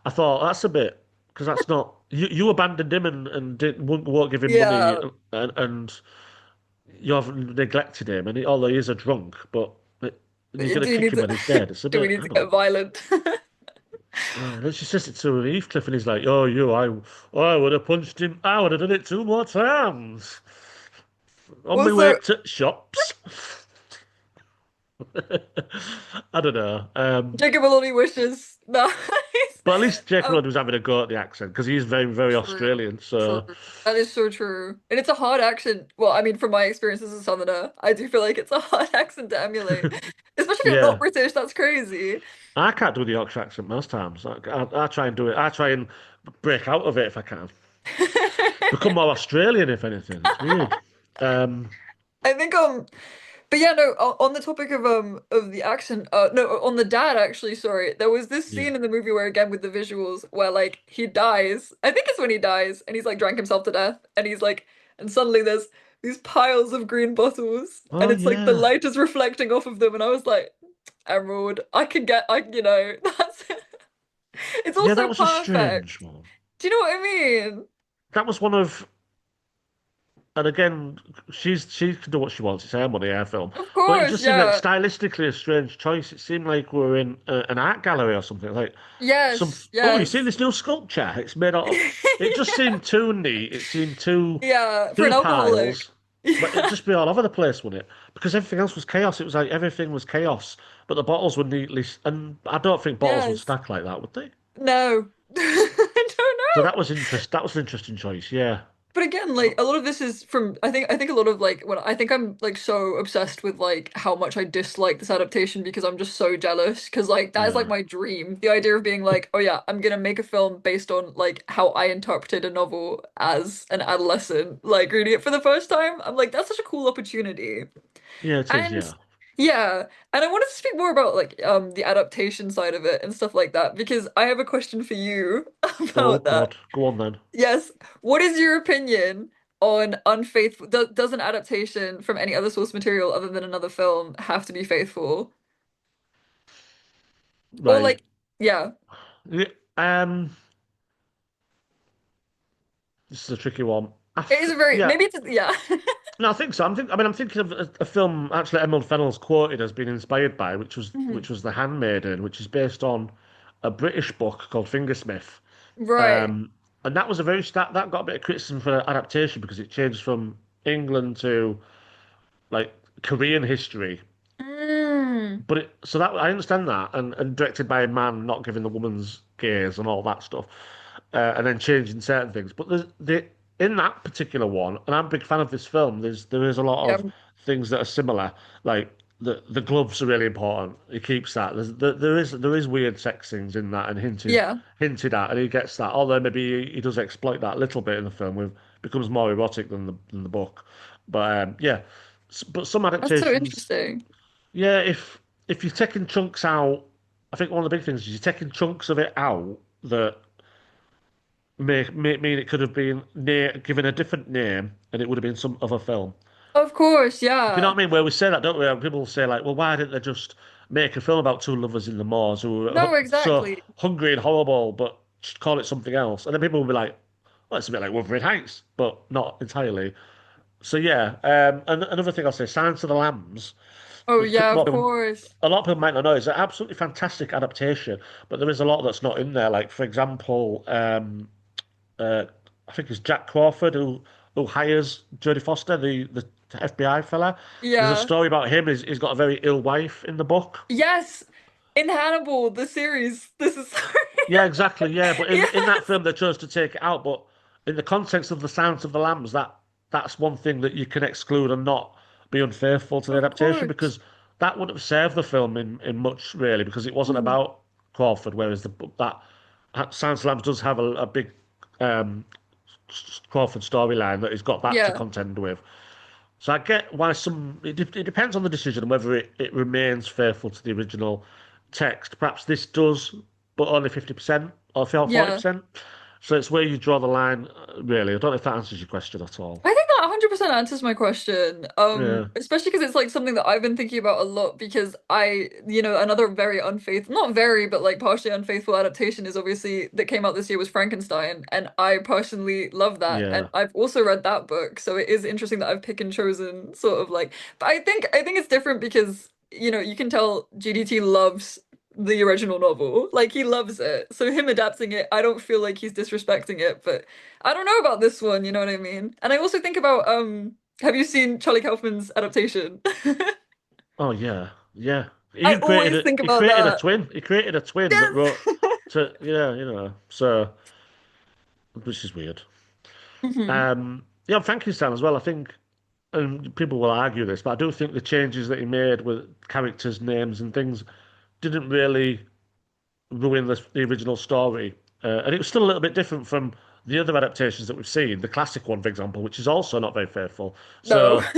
I thought that's a bit because that's not you abandoned him and didn't won't give him money yeah. and you haven't neglected him, and although he is a drunk, but you're going Do to you kick need him to when he's dead. It's a do we bit, need to hang get on. violent? And then she says it to Heathcliff, and he's like, "Oh, I would have punched him. I would have done it two more times on my way Also, to shops." I don't know. Jacob Maloney wishes. Nice. But at least Jake Um, Lloyd was having a go at the accent because he's very, very true. Australian. True. So That is so true. And it's a hard accent. Well, I mean, from my experience as a Southerner, I do feel like it's a hard accent to emulate. Especially if you're not yeah, British, that's crazy. I can't do the Yorkshire accent most times. I try and do it. I try and break out of it if I can. Become more Australian, if anything. It's weird. Um, I think but yeah, no, on the topic of the accent, no, on the dad actually, sorry. There was this yeah. scene in the movie where again with the visuals where like he dies. I think it's when he dies and he's like drank himself to death and he's like and suddenly there's these piles of green bottles and Oh it's like the yeah, light is reflecting off of them and I was like, Emerald, that's it's yeah. also That was a strange perfect. one. Do you know what I mean? That was one of, and again, she can do what she wants. It's her money, her film. Of But it course, just seemed like yeah. stylistically a strange choice. It seemed like we were in an art gallery or something. Like some, Yes, oh, you see yes. this new sculpture? It's made out of. It just seemed too neat. It seemed too Yeah, for an two alcoholic. piles, but it'd just be all over the place, wouldn't it? Because everything else was chaos. It was like everything was chaos, but the bottles were neatly, and I don't think bottles would Yes. stack like that, would they? No. I don't So know. that was interest. That was an interesting choice. Yeah. But again, like a lot of this is from I think a lot of like when I think I'm like so obsessed with like how much I dislike this adaptation because I'm just so jealous because like that is like Yeah. my dream. The idea of being like, oh yeah, I'm gonna make a film based on like how I interpreted a novel as an adolescent, like reading it for the first time. I'm like, that's such a cool opportunity. Yeah, it is. And Yeah. yeah, and I wanted to speak more about like the adaptation side of it and stuff like that because I have a question for you Oh about that. God. Go on then. Yes. What is your opinion on unfaithful? Does an adaptation from any other source material other than another film have to be faithful? Or Right. like, yeah, Yeah, um, this is a tricky one. it is a very Yeah. maybe it's yeah. No, I think so. I'm thinking of a film actually Emerald Fennell's quoted as being inspired by, Mhm. which was The Handmaiden, which is based on a British book called Fingersmith. Right. Um, and that was a very that got a bit of criticism for adaptation because it changed from England to like Korean history. Mm. But so that I understand that, and directed by a man, not giving the woman's gaze and all that stuff, and then changing certain things. But in that particular one, and I'm a big fan of this film. There is a lot Yeah. of things that are similar. Like the gloves are really important. He keeps that. There is weird sex scenes in that and Yeah. hinted at, and he gets that. Although maybe he does exploit that a little bit in the film, with becomes more erotic than the book. But yeah. But some That's so adaptations. interesting. Yeah, if you're taking chunks out, I think one of the big things is you're taking chunks of it out that may mean it could have been given a different name and it would have been some other film. Of course, Do you know yeah. what I mean? Where we say that, don't we? And people say like, well, why didn't they just make a film about two lovers in the moors who are No, so exactly. hungry and horrible, but just call it something else? And then people will be like, well, it's a bit like Wuthering Heights, but not entirely. So yeah, and another thing I'll say, Silence of the Lambs, Oh which yeah, of course. a lot of people might not know, is an absolutely fantastic adaptation, but there is a lot that's not in there. Like, for example, uh, I think it's Jack Crawford who hires Jodie Foster, the FBI fella. There's a Yeah. story about him. He's got a very ill wife in the book. Yes. In Hannibal, the series. This is sorry. Yeah, exactly. Yeah, but in that Yes. film they chose to take it out. But in the context of the Silence of the Lambs, that's one thing that you can exclude and not be unfaithful to the Of adaptation course. because that wouldn't have served the film in much really because it wasn't Mhm. about Crawford, whereas that Silence of the Lambs does have a big Crawford storyline that he's got that to Yeah. contend with. So I get why it depends on the decision and whether it remains faithful to the original text. Perhaps this does, but only 50% or Yeah. 40%. So it's where you draw the line, really. I don't know if that answers your question at all. I think that 100% answers my question. Yeah, Especially because it's like something that I've been thinking about a lot because another very unfaithful, not very, but like partially unfaithful adaptation is obviously that came out this year was Frankenstein, and I personally love that. And yeah, I've also read that book, so it is interesting that I've picked and chosen sort of like, but I think it's different because you can tell GDT loves the original novel. Like he loves it. So him adapting it, I don't feel like he's disrespecting it, but I don't know about this one, you know what I mean? And I also think about have you seen Charlie Kaufman's adaptation? oh yeah, yeah. He I even created always it. think He about created a that. twin. He created a twin that wrote Yes. to yeah, So which is weird. hmm Yeah, Frankenstein as well. I think, and people will argue this, but I do think the changes that he made with characters' names and things didn't really ruin the original story. And it was still a little bit different from the other adaptations that we've seen, the classic one, for example, which is also not very faithful. No. So,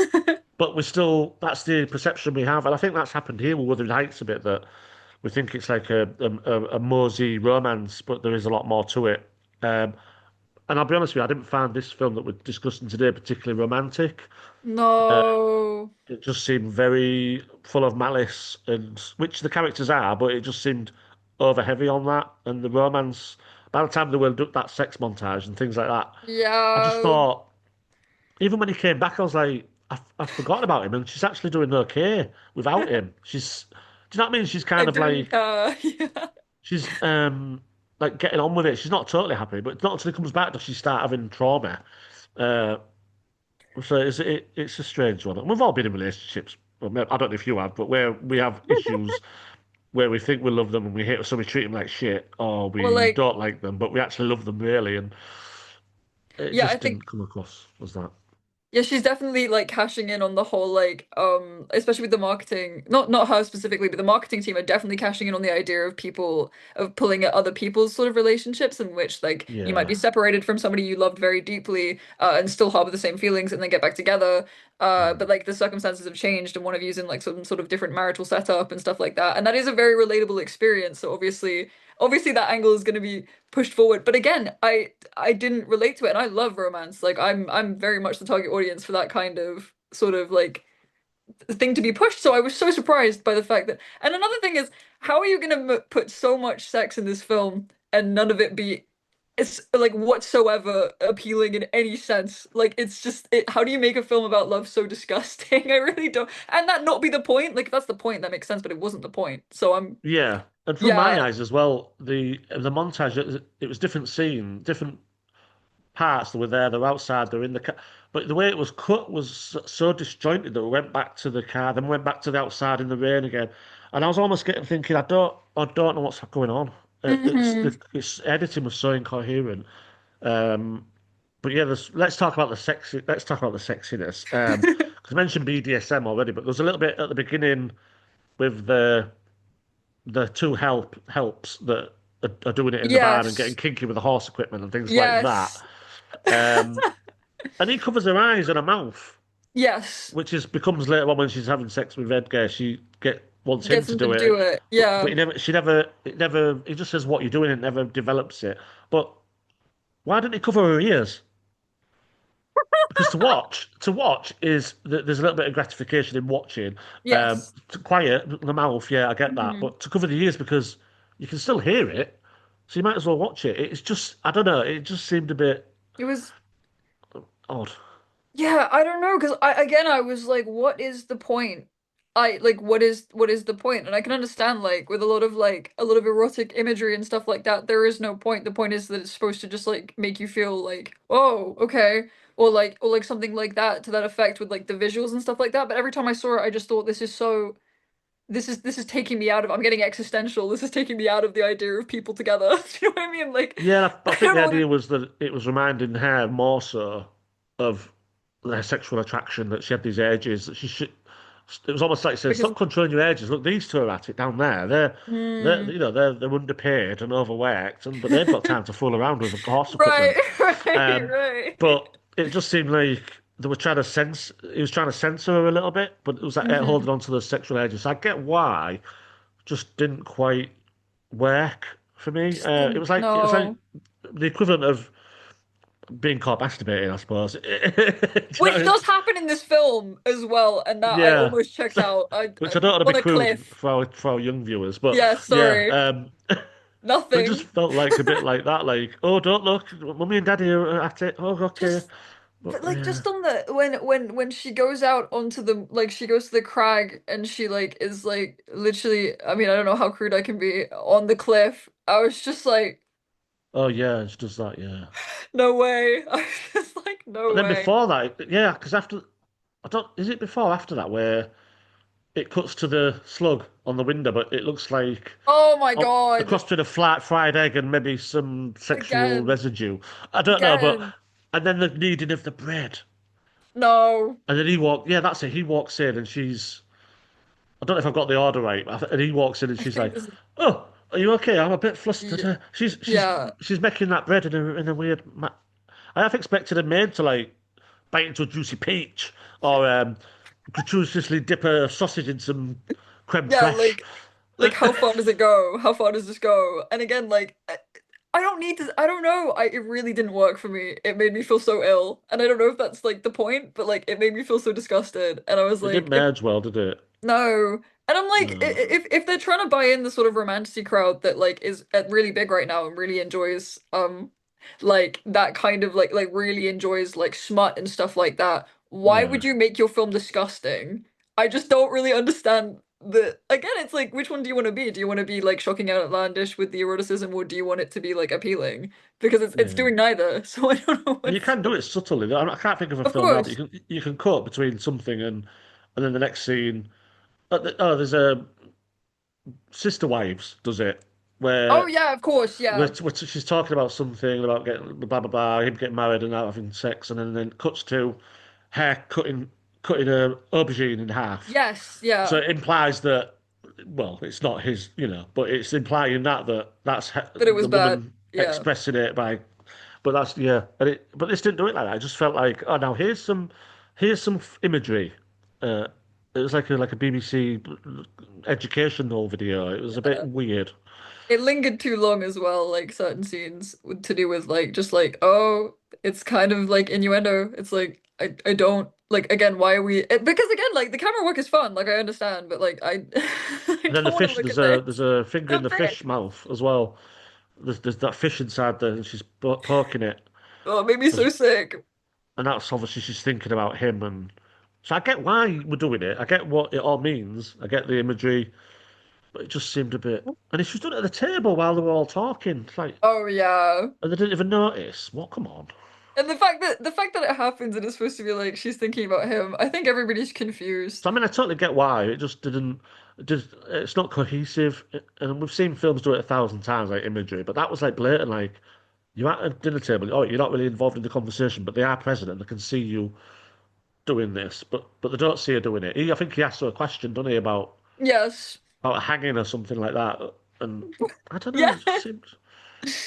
but we still, that's the perception we have. And I think that's happened here with Wuthering Heights a bit, that we think it's like a mosey romance, but there is a lot more to it. Um, and I'll be honest with you, I didn't find this film that we're discussing today particularly romantic. No. It just seemed very full of malice, and which the characters are, but it just seemed over heavy on that. And the romance, by the time they were do that sex montage and things like that, I just Yeah. thought, even when he came back, I was like, I've forgotten about him, and she's actually doing okay without him. Do you know what I mean? She's I kind of didn't like, yeah. she's like getting on with it. She's not totally happy, but not until he comes back does she start having trauma. Uh, So it's a strange one. And we've all been in relationships. Well, I don't know if you have, but where we have issues where we think we love them and we hate, so we treat them like shit, or Well, we like, don't like them, but we actually love them really, and it yeah, I just think didn't come across as that. yeah, she's definitely like cashing in on the whole like especially with the marketing. Not her specifically, but the marketing team are definitely cashing in on the idea of people of pulling at other people's sort of relationships in which like you might Yeah, be separated from somebody you loved very deeply and still harbor the same feelings and then get back together. But like the circumstances have changed and one of you's in like some sort of different marital setup and stuff like that. And that is a very relatable experience. So obviously that angle is going to be pushed forward. But again, I didn't relate to it, and I love romance. Like I'm very much the target audience for that kind of sort of like thing to be pushed. So I was so surprised by the fact that. And another thing is, how are you going to put so much sex in this film and none of it be it's like whatsoever appealing in any sense? Like it's just how do you make a film about love so disgusting? I really don't. And that not be the point. Like if that's the point, that makes sense, but it wasn't the point. So I'm yeah. And through my yeah. eyes as well, the montage it was different scene, different parts that were there. They're outside. They're in the car. But the way it was cut was so disjointed that we went back to the car, then we went back to the outside in the rain again. And I was almost getting thinking, I don't know what's going on. hmm Its editing was so incoherent. Um, but yeah, let's talk about the sexy. Let's talk about the sexiness. Because I mentioned BDSM already, but there's a little bit at the beginning with the two helps that are doing it in the barn and getting Yes. kinky with the horse equipment and things like that. Yes. Um, and he covers her eyes and her mouth, Yes. which is becomes later on when she's having sex with Edgar. She wants him Gets to him to do do it, it. but Yeah. he never. She never. It never. He just says what you're doing and never develops it. But why didn't he cover her ears? Because to watch is there's a little bit of gratification in watching. Yes. To quiet the mouth, yeah, I get that. hmm But to cover the ears because you can still hear it, so you might as well watch it. It's just I don't know. It just seemed a bit It was odd. yeah, I don't know because I was like what is the point? I like what is the point? And I can understand like with a lot of erotic imagery and stuff like that there is no point. The point is that it's supposed to just like make you feel like, "Oh, okay." Or like something like that to that effect with like the visuals and stuff like that. But every time I saw it I just thought this is taking me out of I'm getting existential. This is taking me out of the idea of people together. Do you know what I mean? Like Yeah, I I think don't the know what idea it was that it was reminding her more so of their sexual attraction, that she had these urges, that she should, It was almost like saying, Because "Stop controlling your ages. Look, these two are at it down there. They're mm, you know they're underpaid and overworked, but they've got time to fool around with horse right, equipment." right, Um, right. but it just seemed like they were trying to sense. He was trying to censor her a little bit, but it was like Hmm. holding on to the sexual edges. So I get why, just didn't quite work for me. Just didn't It was like know. the equivalent of being caught masturbating, I suppose. Do you know what Which I mean? does happen in this film as well, and that I Yeah, almost checked out. which I don't want to On be a crude cliff. for our young viewers, but Yeah, yeah, sorry. but it just Nothing. felt like a bit like that. Like, oh, don't look, mummy and daddy are at it. Oh, okay, Just but but like yeah, just on the when she goes out onto the like she goes to the crag and she like is like literally I mean I don't know how crude I can be on the cliff. I was just like oh yeah, it's just that, yeah. no way. I was just like But no then way. before that, yeah, because after I don't, is it before or after that where it cuts to the slug on the window, but it looks like Oh my a God. cross between a flat fried egg and maybe some sexual Again. residue. I don't know, but Again. and then the kneading of the bread, No. and then he walk, yeah, that's it. He walks in, and she's, I don't know if I've got the order right, and he walks in, and I she's think like, this is "Oh, are you okay? I'm a bit flustered." yeah. Yeah. She's making that bread in a weird. I half expected a maid to like bite into a juicy peach or gratuitously dip a sausage in some creme Yeah, fraiche. like how far does it go? How far does this go? And again, like I don't need to. I don't know. It really didn't work for me. It made me feel so ill, and I don't know if that's like the point, but like it made me feel so disgusted. And I was It didn't like, if merge well, did it? no, and I'm like, No. if they're trying to buy in the sort of romantic crowd that like is really big right now and really enjoys like that kind of like really enjoys like smut and stuff like that, why Yeah. would you make your film disgusting? I just don't really understand the again, it's like which one do you want to be? Do you want to be like shocking and outlandish with the eroticism, or do you want it to be like appealing? Because it's Yeah. doing neither, so I don't know And you what's can do it subtly. I can't think of a of film now that course. you can cut between something and then the next scene. There's a Sister Wives does it Oh where yeah, of course, yeah. she's talking about something about getting blah blah blah, him getting married and not having sex, and then cuts to hair cutting a aubergine in half. Yes, So yeah. it implies that, well, it's not his, but it's implying that's But it was the bad. woman Yeah. expressing it by. But that's yeah, but this didn't do it like that. I just felt like, oh, now here's some imagery. Uh, it was like a BBC educational video. It was a bit weird. It lingered too long as well, like certain scenes to do with like just like, oh, it's kind of like innuendo. It's like I don't like again, why are we because again, like the camera work is fun, like I understand, but like I I And then don't the want to fish, look at this. there's a finger in The the fish fish. mouth as well. There's that fish inside there, and she's poking it, Oh, it made me so sick. and that's obviously she's thinking about him. And so I get why we're doing it. I get what it all means. I get the imagery, but it just seemed a bit. And if she's done it at the table while they were all talking, it's like, Oh yeah. and they didn't even notice. What? Come on. And the fact that it happens and it's supposed to be like she's thinking about him, I think everybody's confused. So I mean, I totally get why. It just didn't. It's not cohesive, and we've seen films do it 1,000 times, like imagery. But that was like blatant. Like you're at a dinner table. Oh, you're not really involved in the conversation, but they are present and they can see you doing this. But they don't see her doing it. I think he asked her a question, doesn't he, Yes. about hanging or something like that. And I don't know. Yeah.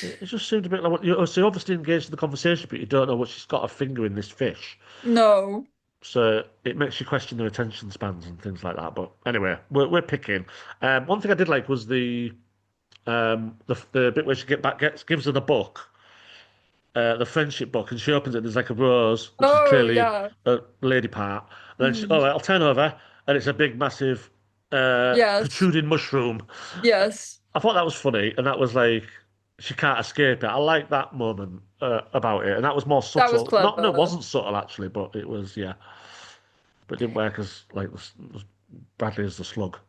It just seemed a bit like so you're obviously engaged in the conversation, but you don't know what she's got a finger in this fish. No. So it makes you question their attention spans and things like that. But anyway, we're picking. One thing I did like was the bit where she gives her the book, the friendship book, and she opens it. And there's like a rose, which is Oh clearly yeah. a lady part. And then Mhm. oh, right, I'll turn over, and it's a big, massive, Yes. protruding mushroom. Yes. I thought that was funny, and that was like she can't escape it. I like that moment about it, and that was more That was subtle. Not no, it clever. wasn't subtle actually, but it was yeah. But it didn't work as badly as the slug, for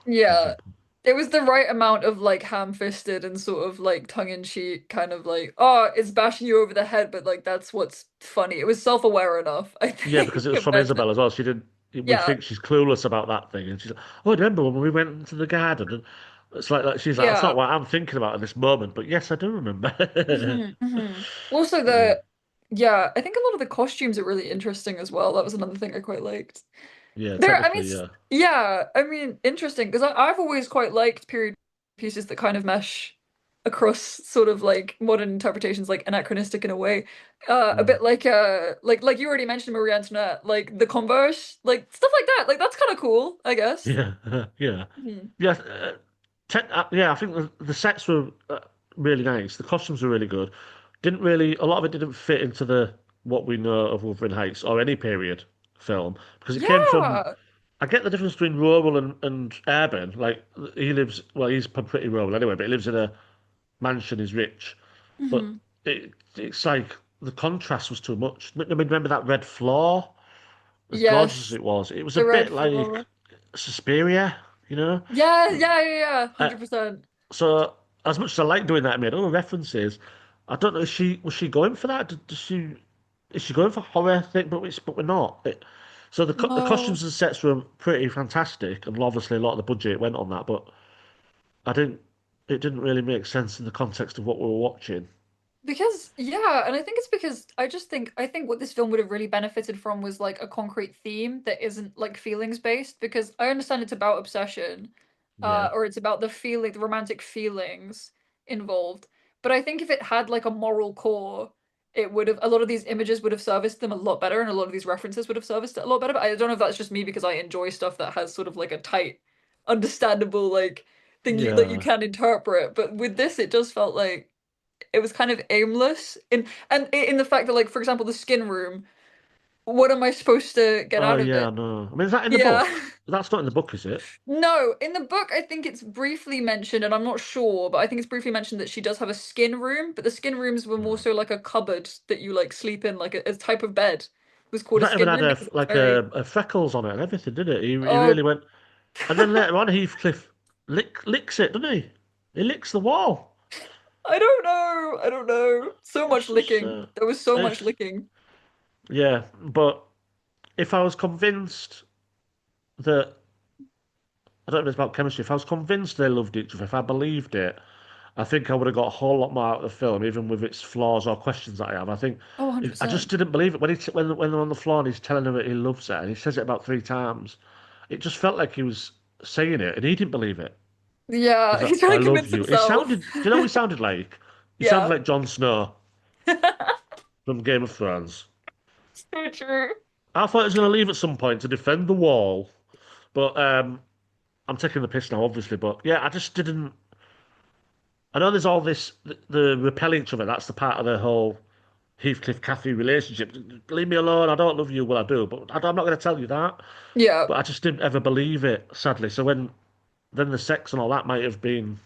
Yeah. example. It was the right amount of like ham-fisted and sort of like tongue-in-cheek kind of like, oh, it's bashing you over the head, but like that's what's funny. It was self-aware enough, I Yeah, because think, it was from compared to Isabel as well. She didn't. We yeah. think she's clueless about that thing, and she's like, "Oh, I remember when we went into the garden?" And it's like she's like, "That's Yeah. not what I'm thinking about at this moment." But yes, I do remember. Also Yeah. the yeah, I think a lot of the costumes are really interesting as well. That was another thing I quite liked. Yeah, There, I mean, technically, yeah. yeah, I mean, interesting because I've always quite liked period pieces that kind of mesh across sort of like modern interpretations, like anachronistic in a way, a Mm. bit like you already mentioned Marie Antoinette, like the Converse, like stuff like that. Like that's kind of cool, I guess. Yeah, yeah, Mhm. yeah. Yeah, I think the sets were really nice. The costumes were really good. Didn't really, a lot of it didn't fit into the what we know of Wuthering Heights or any period film because it came from. Yeah. I get the difference between rural and urban. Like he lives, well, he's pretty rural anyway, but he lives in a mansion. He's rich, but Hmm. it's like the contrast was too much. I mean, remember that red floor? As gorgeous as Yes, it was, it was a the red bit like floor. Suspiria, you know? Yeah, yeah, yeah, yeah, Uh, 100%. so as much as I like doing that, I made other references. I don't know. Was she going for that? Does she is she going for horror thing? But we're not. So the No. costumes and sets were pretty fantastic, and obviously a lot of the budget went on that. But I didn't. It didn't really make sense in the context of what we were watching. Because yeah, and I think it's because I think what this film would have really benefited from was like a concrete theme that isn't like feelings based because I understand it's about obsession, Yeah, or it's about the romantic feelings involved. But I think if it had like a moral core, it would have a lot of these images would have serviced them a lot better and a lot of these references would have serviced it a lot better. But I don't know if that's just me because I enjoy stuff that has sort of like a tight, understandable like thing that you yeah. can interpret. But with this, it just felt like it was kind of aimless in the fact that like for example the skin room, what am I supposed to get Oh out of yeah, it? no. I mean, is that in the Yeah. book? That's not in the book, is it? No, in the book I think it's briefly mentioned and I'm not sure, but I think it's briefly mentioned that she does have a skin room, but the skin rooms were more Right. so like a cupboard that you like sleep in, like a type of bed. It was called a That even skin had room because it was like very a freckles on it and everything, didn't it? He oh really went. And then later on, Heathcliff licks it, doesn't he? He licks the wall. I don't know. I don't know. So much It's just, licking. There was so much it's, licking. yeah. But if I was convinced that I don't know if it's about chemistry, if I was convinced they loved each other, if I believed it, I think I would have got a whole lot more out of the film, even with its flaws or questions that I have. I think Oh, I just 100%. didn't believe it when they're on the floor and he's telling her that he loves her, and he says it about three times. It just felt like he was saying it, and he didn't believe it. He's Yeah, like, he's trying "I to love convince you." It himself. sounded. Do you know what he sounded like? He sounded Yeah. like Jon Snow from Game of Thrones. So true. I thought he was going to leave at some point to defend the wall, but I'm taking the piss now, obviously. But yeah, I just didn't. I know there's all this the repelling each other. That's the part of the whole Heathcliff Cathy relationship. Leave me alone. I don't love you. Well, I do, but I'm not going to tell you that. Yeah. But I just didn't ever believe it, sadly. So when then the sex and all that might have been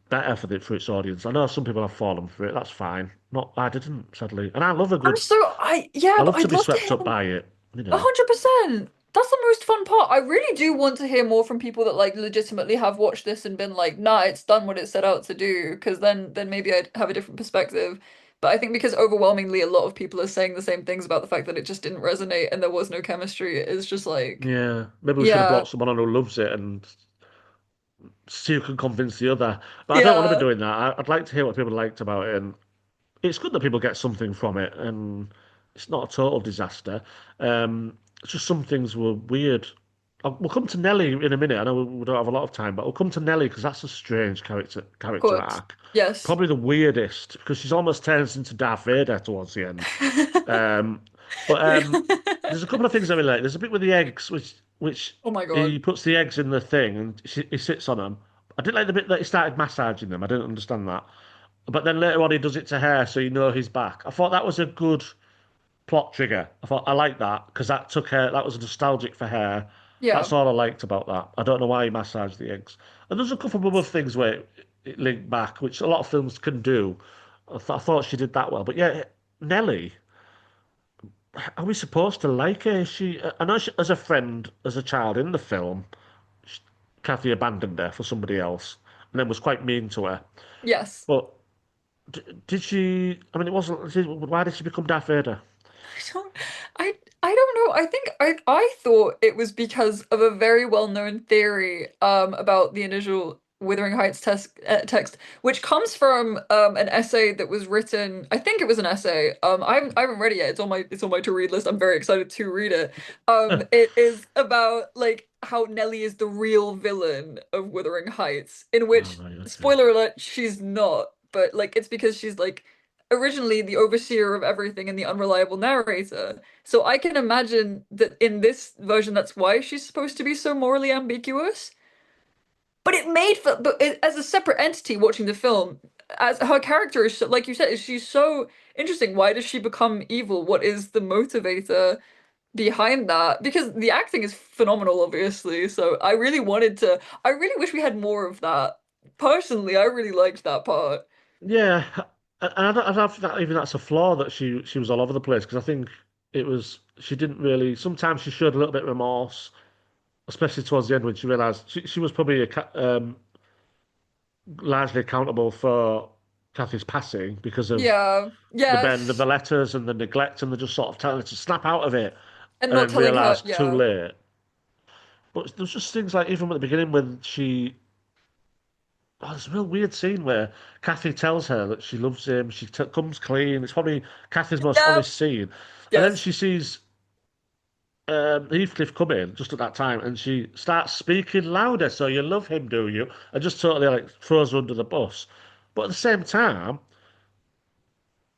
better for its audience. I know some people have fallen for it. That's fine. Not I didn't, sadly. And I love a I'm good. so I yeah, I but love to I'd be love to swept hear up them by it. You a know. 100%. That's the most fun part. I really do want to hear more from people that like legitimately have watched this and been like, nah, it's done what it set out to do. Because then maybe I'd have a different perspective. But I think because overwhelmingly a lot of people are saying the same things about the fact that it just didn't resonate and there was no chemistry, it's just like, Yeah. Maybe we should have yeah, brought someone on who loves it and see who can convince the other. But I don't want to be yeah, doing that. I'd like to hear what people liked about it, and it's good that people get something from it, and it's not a total disaster. It's just some things were weird. We'll come to Nelly in a minute. I know we don't have a lot of time, but we'll come to Nelly because that's a strange of character course. arc. Yes. Probably the weirdest because she's almost turns into Darth Vader towards the end. Um, but there's a couple of things I really like. There's a bit with the eggs, which Oh my he God. puts the eggs in the thing and he sits on them. I didn't like the bit that he started massaging them. I didn't understand that. But then later on, he does it to her, so you know he's back. I thought that was a good plot trigger. I thought I liked that because that took her. That was nostalgic for her. Yeah, That's all I liked about that. I don't know why he massaged the eggs. And there's a couple of other things where it linked back, which a lot of films can do. I thought she did that well. But yeah, Nelly, are we supposed to like her? Is she? I know she, as a friend, as a child in the film, Kathy abandoned her for somebody else, and then was quite mean to her. yes. But did she? I mean, it wasn't. Why did she become Darth Vader? I don't I I don't know. I think I thought it was because of a very well-known theory about the initial Wuthering Heights text, which comes from an essay that was written. I think it was an essay. I haven't read it yet. It's on my to read list. I'm very excited to read it. It is about like how Nellie is the real villain of Wuthering Heights, in Oh, which, right, okay. spoiler alert, she's not. But like it's because she's like originally the overseer of everything and the unreliable narrator. So I can imagine that in this version, that's why she's supposed to be so morally ambiguous. But it made for, but as a separate entity watching the film, as her character is so, like you said, she's so interesting. Why does she become evil? What is the motivator behind that? Because the acting is phenomenal, obviously. So I really wish we had more of that. Personally, I really liked that part. Yeah, and I don't think that even that's a flaw that she was all over the place because I think it was she didn't really. Sometimes she showed a little bit of remorse, especially towards the end when she realised she was probably largely accountable for Kathy's passing because of Yeah, the yes, letters and the neglect, and they're just sort of telling her to snap out of it, and and not then telling her, realised too yeah, late. But there's just things like even at the beginning when there's a real weird scene where Kathy tells her that she loves him. She comes clean. It's probably Kathy's most yeah, honest scene, and then yes, she sees Heathcliff come in just at that time, and she starts speaking louder. So you love him, do you? And just totally like throws her under the bus. But at the same time,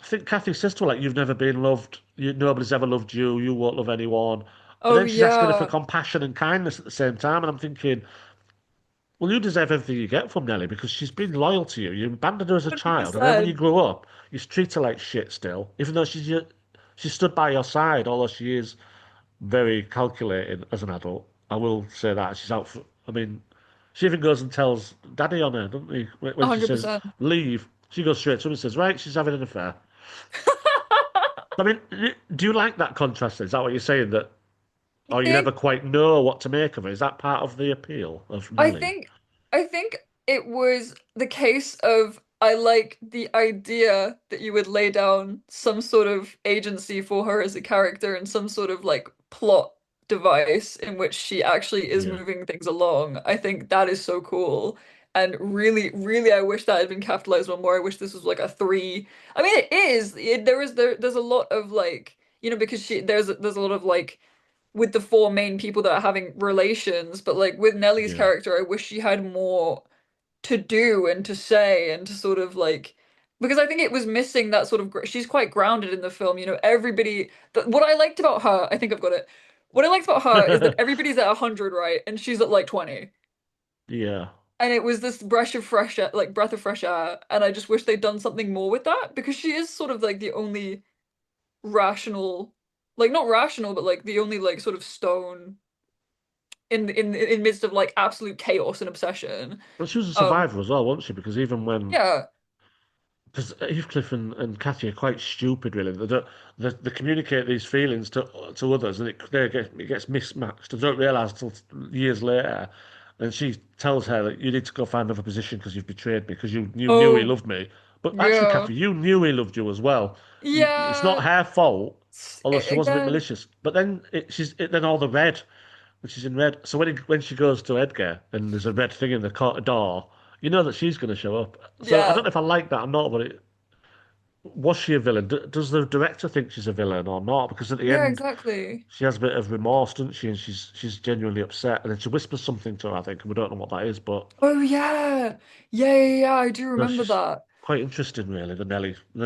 I think Kathy says to her like, "You've never been loved. Nobody's ever loved you. You won't love anyone." And oh then she's asking her for yeah, compassion and kindness at the same time, and I'm thinking, well, you deserve everything you get from Nellie because she's been loyal to you. You abandoned her as a child, and then when you 100%. grew up, you treat her like shit still, even though she stood by your side, although she is very calculating as an adult. I will say that she's out for. I mean, she even goes and tells Daddy on her, doesn't he? When she says 100%. leave, she goes straight to him and says, "Right, she's having an affair." I mean, do you like that contrast? Is that what you're saying? That I or you never think quite know what to make of her? Is that part of the appeal of I Nellie? think I think it was the case of I like the idea that you would lay down some sort of agency for her as a character and some sort of like plot device in which she actually is Yeah, moving things along. I think that is so cool. And really, really, I wish that had been capitalized on more. I wish this was like a three. I mean, it is. There's a lot of like, because there's a lot of like with the four main people that are having relations, but like with Nellie's yeah. character, I wish she had more to do and to say and to sort of like because I think it was missing that sort of she's quite grounded in the film, everybody what I liked about her, I think I've got it. What I liked about her is that everybody's at 100, right? And she's at like 20. Yeah. And it was this breath of fresh air, and I just wish they'd done something more with that because she is sort of like the only rational like not rational but like the only like sort of stone in midst of like absolute chaos and obsession. But she was a Um, survivor as well, wasn't she? Because even when yeah, because Heathcliff and Cathy are quite stupid, really. They don't they communicate these feelings to others, and it gets mismatched. They don't realise until years later, and she tells her that you need to go find another position because you've betrayed me because you knew he oh loved me. But actually, yeah, Cathy, you knew he loved you as well. It's not yeah, her fault, although she was a bit again, malicious. But then then all the red. Which is in red. So when she goes to Edgar and there's a red thing in the door, you know that she's going to show up. So I yeah, don't know if I like that or not, but was she a villain? Does the director think she's a villain or not? Because at the yeah, end, exactly. she has a bit of remorse, doesn't she? And she's genuinely upset, and then she whispers something to her, I think, and we don't know what that is, but Oh yeah, yeah, yeah, yeah, I do no, remember she's that. quite interesting, really. The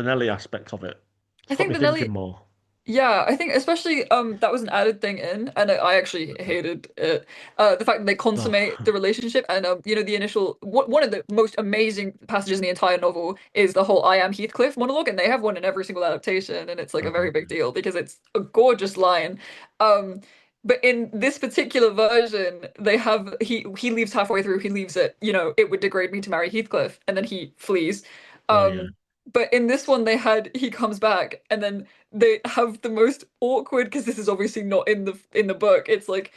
Nelly aspect of it. It's I got think me the thinking Nelly. more. Yeah, I think especially that was an added thing in, and I actually hated it. The fact that they consummate Oh, the relationship, and the initial one of the most amazing passages in the entire novel is the whole "I am Heathcliff" monologue, and they have one in every single adaptation, and it's like a very big okay. deal because it's a gorgeous line. Um, but in this particular version, they have he leaves halfway through. He leaves it, it would degrade me to marry Heathcliff, and then he flees. Oh yeah. But in this one, he comes back, and then they have the most awkward because this is obviously not in the book. It's like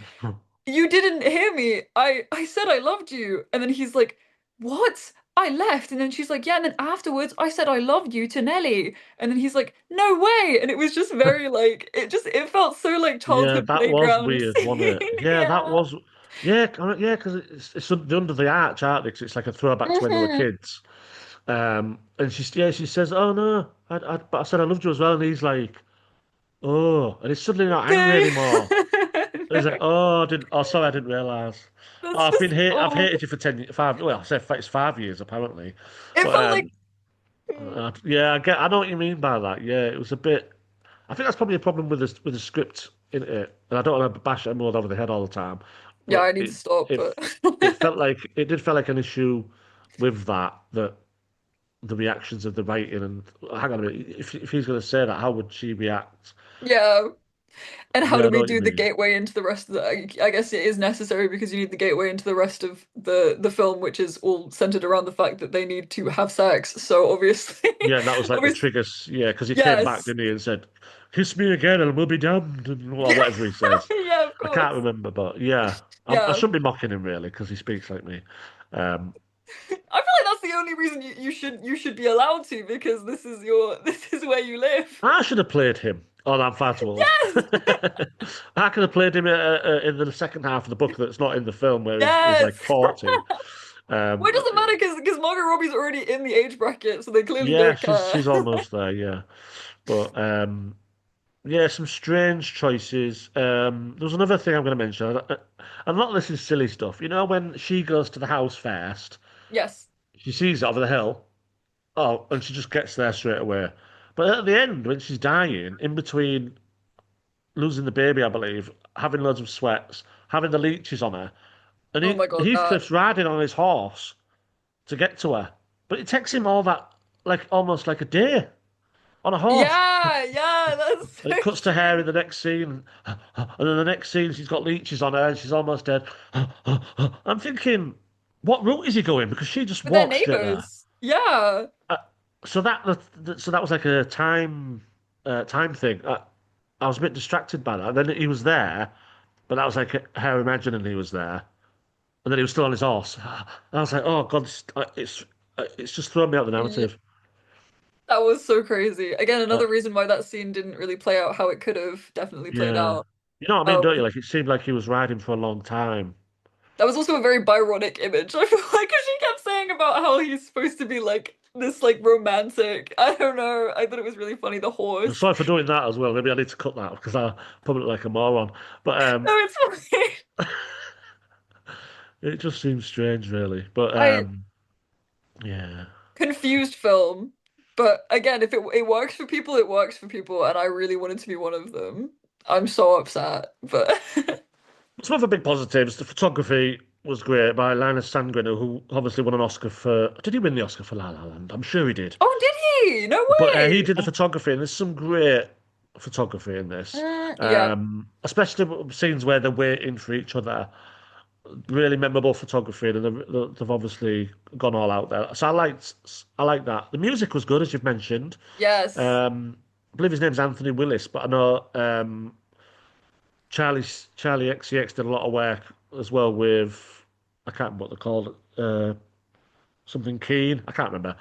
you didn't hear me. I said I loved you, and then he's like, "What? I left." And then she's like, "Yeah." And then afterwards, I said I loved you to Nelly, and then he's like, "No way." And it was just very like it felt so like Yeah, childhood that was playground weird, wasn't scene. it? Yeah, that Yeah. was. Yeah, because it's under the arch, aren't they? 'Cause it's like a throwback to when they were Mhm. kids. And she says, "Oh no, but I said I loved you as well." And he's like, "Oh," and he's suddenly not angry Okay. anymore. And he's like, "Oh, I didn't. Oh, sorry, I didn't realize. Oh, That's just I've oh, hated you for 5. Well, I said it's 5 years apparently, it but felt like yeah, I know what you mean by that. Yeah, it was a bit. I think that's probably a problem with the script in it, and I don't want to bash it more over the head all the time, yeah, I but need to stop, it but it felt like it did feel like an issue with that the reactions of the writing and hang on a minute, if he's going to say that, how would she react? yeah. And how Yeah, do I know we what you do the mean. gateway into the rest of the I guess it is necessary because you need the gateway into the rest of the film, which is all centered around the fact that they need to have sex. So obviously Yeah, and that was like the obviously triggers. Yeah, because he came back, yes. didn't he, and said, "Kiss me again, and we'll be damned," and or Yeah. whatever he says. Yeah, of I can't course. remember, but yeah, I Yeah. shouldn't be mocking him really because he speaks like me. Um, I feel like that's the only reason you should be allowed to because this is your this is where you live. I should have played him. Oh, no, I'm far too old. Yes. I could have played him in the second half of the book that's not in the film, where he's like Yes. 40. Well, Um, it doesn't matter because Margot Robbie's already in the age bracket, so they clearly yeah, don't care. she's almost there. Yeah, but yeah, some strange choices. There was another thing I'm going to mention, and a lot of this is silly stuff. You know, when she goes to the house first, Yes. she sees it over the hill. Oh, and she just gets there straight away. But at the end, when she's dying, in between losing the baby, I believe, having loads of sweats, having the leeches on her, and Oh my God, that. Heathcliff's riding on his horse to get to her, but it takes him all that like almost like a day on a horse. Yeah, yeah, that's And it so cuts to her in true. the next scene, and then the next scene she's got leeches on her and she's almost dead. I'm thinking, what route is he going? Because she just But they're walked straight there. neighbors. Yeah. Uh, so that was like a time thing. I was a bit distracted by that. And then he was there, but that was like her imagining he was there, and then he was still on his horse. And I was like, oh God, it's just thrown me out the Yeah, narrative. that was so crazy. Again, Uh, another reason why that scene didn't really play out how it could have definitely played yeah, out. you know what I mean, Um, don't you? Like it seemed like he was riding for a long time. that was also a very Byronic image. I feel like 'cause she kept saying about how he's supposed to be like this like romantic. I don't know. I thought it was really funny, the I'm horse. sorry for doing that as well. Maybe I need to cut that because I probably look like a moron. But No, it's fine. it just seems strange, really. But I yeah. confused film. But again, if it works for people, it works for people, and I really wanted to be one of them. I'm so upset, but Some other big positives. The photography was great by Linus Sandgren, who obviously won an Oscar for. Did he win the Oscar for La La Land? I'm sure he did. oh, did he? No But he way. did the photography, and there's some great photography in this. Yeah. Especially scenes where they're waiting for each other. Really memorable photography, and they've obviously gone all out there. So I liked that. The music was good, as you've mentioned. Yes. I believe his name's Anthony Willis, but I know Charlie XCX did a lot of work as well with I can't remember what they're called. Something Keen. I can't remember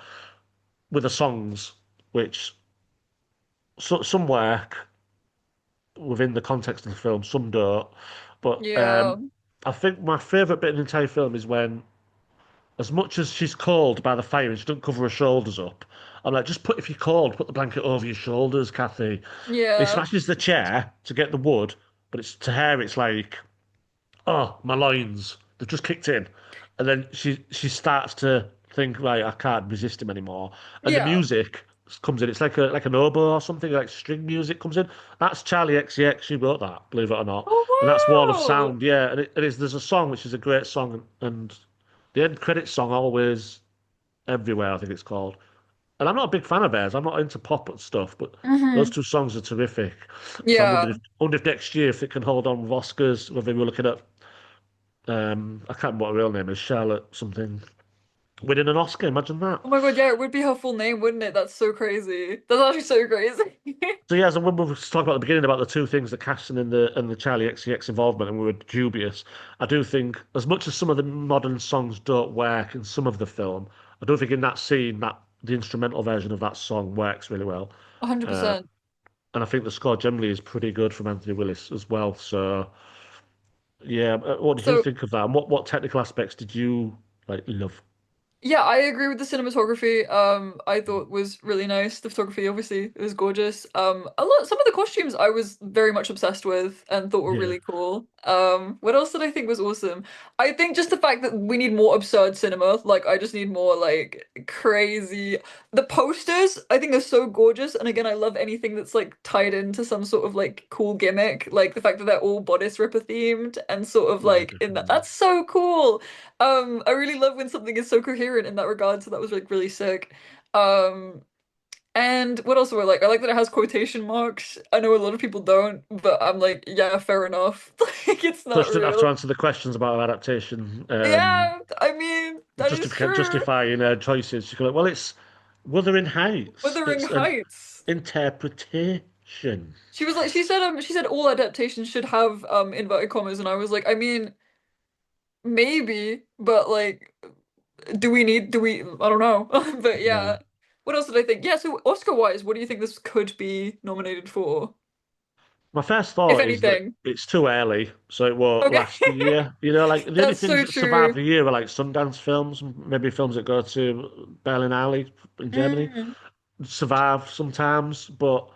with the songs, which some work within the context of the film, some don't. But Yeah. I think my favourite bit in the entire film is when, as much as she's cold by the fire and she doesn't cover her shoulders up, I'm like, just if you're cold, put the blanket over your shoulders, Kathy. He Yeah. smashes the chair to get the wood, but it's to her, it's like, oh, my loins, they've just kicked in. And then she starts to think, right, I can't resist him anymore. And the Yeah. music comes in. It's like an oboe or something, like string music comes in. That's Charlie XCX. She wrote that, believe it or not. And that's Wall of Oh, wow. Sound, yeah. And it is. There's a song which is a great song, and the end credit song always everywhere. I think it's called. And I'm not a big fan of theirs. I'm not into pop and stuff, but those Hmm. two songs are terrific. So I'm Yeah. wondering if next year if it can hold on with Oscars, whether we're looking at I can't remember what her real name is, Charlotte something, winning an Oscar. Imagine that. Oh my God, yeah, it would be her full name, wouldn't it? That's so crazy. That's actually so crazy. So yeah, as when we were talking about at the beginning about the two things, the casting and the Charlie XCX involvement, and we were dubious. I do think, as much as some of the modern songs don't work in some of the film, I do think in that scene that the instrumental version of that song works really well. Uh, 100%. and I think the score generally is pretty good from Anthony Willis as well. So Yeah, what did you So think of that? And what technical aspects did you like love? yeah, I agree with the cinematography. I thought was really nice. The photography, obviously, it was gorgeous. Some of the costumes I was very much obsessed with and thought were Yeah, really cool. What else did I think was awesome? I think just the fact that we need more absurd cinema. Like, I just need more like crazy. The posters, I think, are so gorgeous. And again, I love anything that's like tied into some sort of like cool gimmick. Like the fact that they're all bodice ripper themed and sort of yeah, like in that. definitely. That's so cool. I really love when something is so coherent in that regard, so that was like really sick. Um, and what else do I like? I like that it has quotation marks. I know a lot of people don't, but I'm like, yeah, fair enough. Like it's So I not just didn't have to real. answer the questions about adaptation. Yeah, I mean, that is true. Justifying choices. You go like, well, it's Wuthering Heights. Wuthering It's an Heights. interpretation. She was like, she said all adaptations should have inverted commas, and I was like, I mean, maybe, but like do we I don't know. But Yeah. yeah. What else did I think? Yeah, so Oscar wise, what do you think this could be nominated for? My first If thought is that anything. it's too early, so it won't Okay. last the year. You know, like the only That's things so that survive true. the year are like Sundance films, maybe films that go to Berlinale in Germany Mm. survive sometimes. But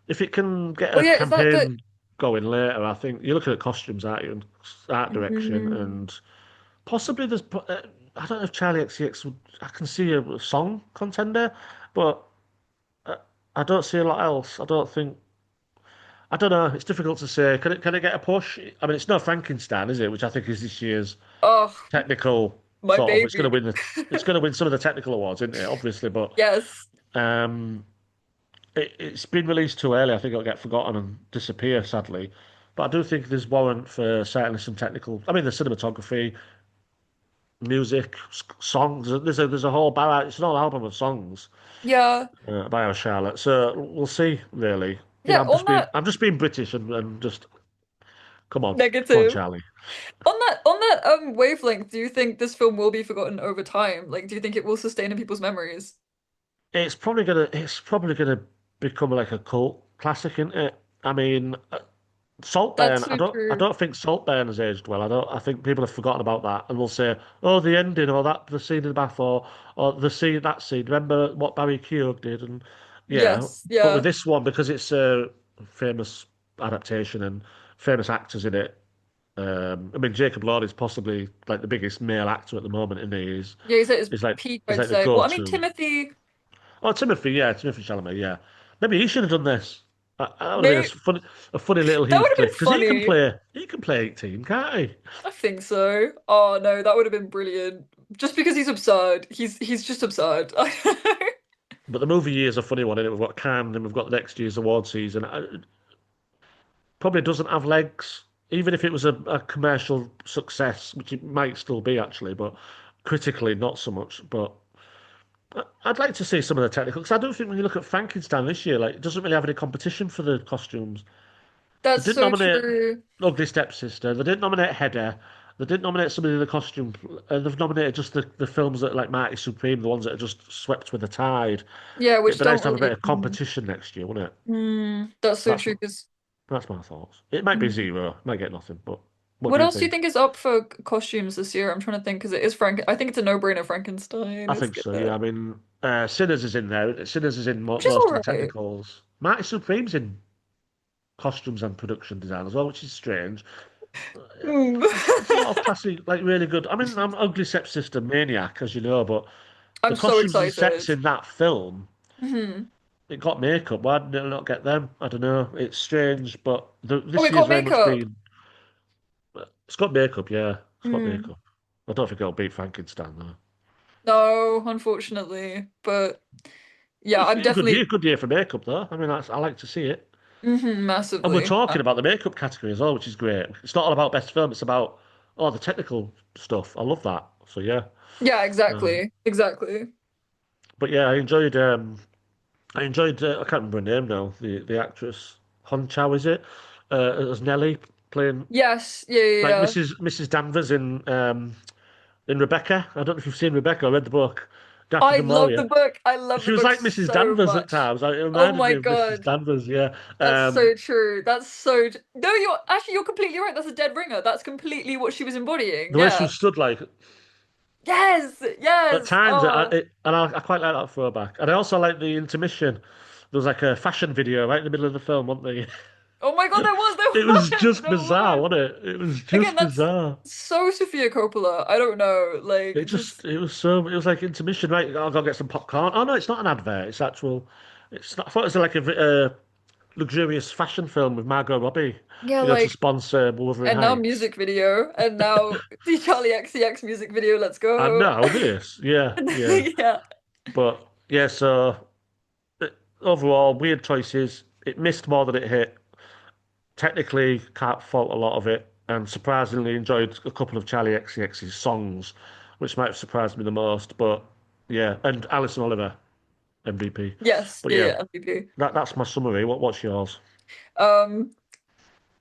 if it can get Oh a yeah, is that the campaign going later, I think you're looking at costumes, aren't you, and art direction, mm. and possibly I don't know if Charlie XCX would. I can see a song contender, but uh, I don't see a lot else. I don't think. I don't know. It's difficult to say. Can it get a push? I mean, it's no Frankenstein, is it? Which I think is this year's Oh, technical my sort of. It's going baby. to win the. It's going to win some of the technical awards, isn't it? Obviously, but Yes. um, it's been released too early. I think it'll get forgotten and disappear, sadly. But I do think there's warrant for certainly some technical. I mean, the cinematography, music, songs. There's a whole bar. It's an whole album of songs Yeah. by our Charlotte. So we'll see. Really, you know, Yeah, on that I'm just being British and just come on, negative. Charlie. On that wavelength, do you think this film will be forgotten over time? Like, do you think it will sustain in people's memories? It's probably gonna become like a cult classic, isn't it? I mean, That's Saltburn. I so don't. I true. don't think Saltburn has aged well. I don't. I think people have forgotten about that, and will say, "Oh, the ending, or that the scene in the bath, or the scene that scene. Remember what Barry Keogh did?" And yeah, Yes, but with yeah. this one, because it's a famous adaptation and famous actors in it. I mean, Jacob Lord is possibly like the biggest male actor at the moment, and Yeah, he's at his he's like peak, he's I'd like the say. Well, I mean, go-to. Timothy, Oh, Timothy, yeah, Timothy Chalamet, yeah. Maybe he should have done this. That would have been may a funny little that would have been Heathcliff because funny. he can play 18, can't he? I think so. Oh no, that would have been brilliant. Just because he's absurd. He's just absurd. But the movie year's a funny one, is We've got Cannes and we've got next year's award season. It probably doesn't have legs, even if it was a commercial success, which it might still be actually, but critically not so much. But I'd like to see some of the technical because I don't think when you look at Frankenstein this year, like it doesn't really have any competition for the costumes. They That's didn't so nominate true. Ugly Stepsister. They didn't nominate Hedda. They didn't nominate some of the costume. They've nominated just the films that like Mighty Supreme, the ones that are just swept with the tide. Yeah, It'd which be nice don't to have a bit really. of competition next year, wouldn't it? That's so That's true. Because that's my thoughts. It might be zero, might get nothing, but what what do you else do you think? think is up for costumes this year? I'm trying to think because it is Frank. I think it's a no-brainer. Frankenstein I is think so. Yeah, good, I mean, Sinners is in there. Sinners is in which is most all of the right. technicals. Mighty Supreme's in costumes and production design as well, which is strange. Hmm. There's a lot of classy, like really good. I mean, I'm Ugly Stepsister maniac, as you know, but the I'm so costumes and sets excited. in that film, Hmm. it got makeup. Why didn't it not get them? I don't know. It's strange, but Oh, this it year's got very much makeup. been. It's got makeup, yeah. It's got Hmm. makeup. I don't think it'll beat Frankenstein though. No, unfortunately, but yeah, It's I'm been a definitely good year for makeup though. I mean, I like to see it. And we're massively. talking about the makeup category as well, which is great. It's not all about best film; it's about the technical stuff. I love that. So yeah. Yeah, Um, exactly, exactly. but yeah, I enjoyed. I can't remember her name now. The actress Hon Chow is it? As Nellie playing Yes, yeah, yeah, like yeah. Mrs. Danvers in Rebecca. I don't know if you've seen Rebecca. I read the book. Daffy I du love the Maurier. book. I love She the was book like Mrs. so Danvers at much. times. Like, it Oh reminded my me of Mrs. God. Danvers. Yeah. That's so true. That's so no, you're completely right. That's a dead ringer. That's completely what she was embodying. The way she Yeah. stood, like Yes. at Yes. times, Oh. I quite like that throwback. And I also like the intermission. There was like a fashion video right in the middle of the film, wasn't there? Oh my God, there was, It was there was, just there bizarre, was. wasn't it? It was Again, just that's bizarre. so Sophia Coppola. I don't know. Like just It was like intermission, right? I'll go get some popcorn. Oh no, it's not an advert. It's actual. It's not. I thought it was like a luxurious fashion film with Margot Robbie, yeah, to like sponsor Wuthering and now Heights. music video, and now the Charlie XCX music video. Let's And go. now this, yeah, yeah. Yeah. But yeah, so uh, overall, weird choices. It missed more than it hit. Technically, can't fault a lot of it, and surprisingly enjoyed a couple of Charlie XCX's songs, which might have surprised me the most. But yeah, and Alison Oliver, MVP. Yes. But Yeah. yeah, Yeah. MVP. that's my summary. What's yours? Um,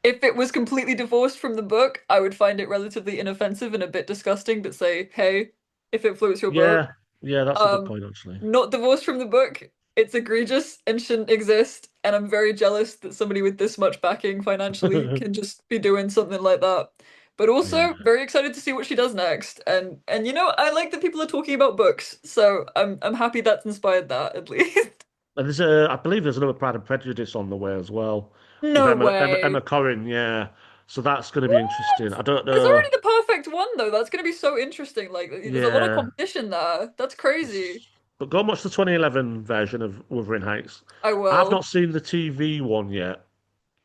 if it was completely divorced from the book, I would find it relatively inoffensive and a bit disgusting, but say, hey, if it floats your boat. Yeah, yeah, that's a good Um, point actually. not divorced from the book. It's egregious and shouldn't exist, and I'm very jealous that somebody with this much backing financially can just be doing something like that. But Yeah. also very excited to see what she does next. And I like that people are talking about books, so I'm happy that's inspired that at least. And I believe there's another Pride and Prejudice on the way as well, with No way. Emma Corrin. Yeah, so that's going to be interesting. I don't There's know. already the perfect one though. That's gonna be so interesting. Like there's a lot of Yeah, competition there. That's crazy. but go and watch the 2011 version of Wuthering Heights. I I've will. not seen the TV one yet,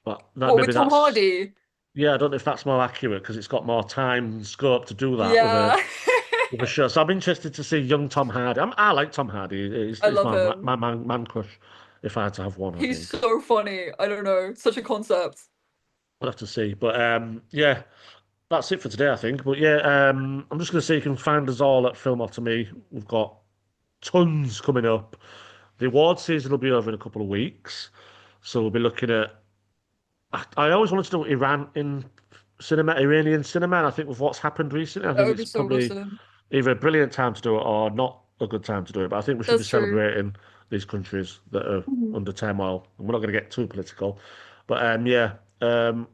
but that What maybe with Tom that's Hardy? yeah. I don't know if that's more accurate because it's got more time and scope to do that Yeah. with a show. So I'm interested to see young Tom Hardy. I like Tom Hardy. I He's love my him. man crush. If I had to have one, I He's think. so funny. I don't know. Such a concept. We'll have to see. But yeah, that's it for today, I think. But yeah, I'm just going to say you can find us all at Filmotomy. We've got tons coming up. The award season will be over in a couple of weeks. So we'll be looking at. I always wanted to do Iranian cinema, and I think with what's happened recently, I That think would be it's so probably awesome. either a brilliant time to do it or not a good time to do it. But I think we should be That's true. celebrating these countries that are Mhm. under turmoil, and we're not going to get too political. But yeah, a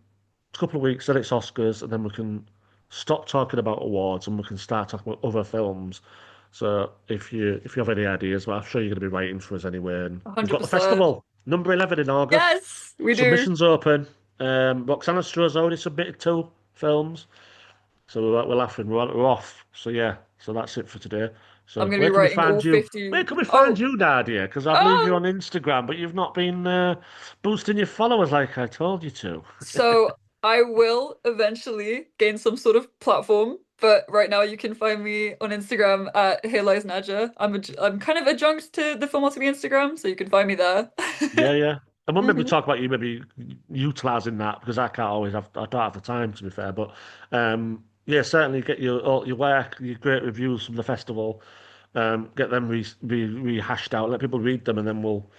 couple of weeks, then it's Oscars, and then we can stop talking about awards and we can start talking about other films. So if you have any ideas, well, I'm sure you're going to be writing for us anyway. And we've got the 100%. festival, number 11 in August. Yes, we do. Submissions open. Roxana Stroh's already submitted 2 films, so we're laughing. We're off. So yeah, so that's it for today. So I'm gonna be where can we writing find all you? 50. Where can we find Oh, you, Nadia? Because I believe you're oh. on Instagram, but you've not been boosting your followers like I told you to. So I will eventually gain some sort of platform, but right now you can find me on Instagram at Hey Lies Naja. I'm kind of adjunct to the Filmotomy Instagram, so you can find me there. Yeah, yeah. And we'll maybe Mhm. talk about you maybe utilizing that because I don't have the time to be fair. But yeah, certainly get all your work, your great reviews from the festival, get them rehashed out, let people read them, and then we'll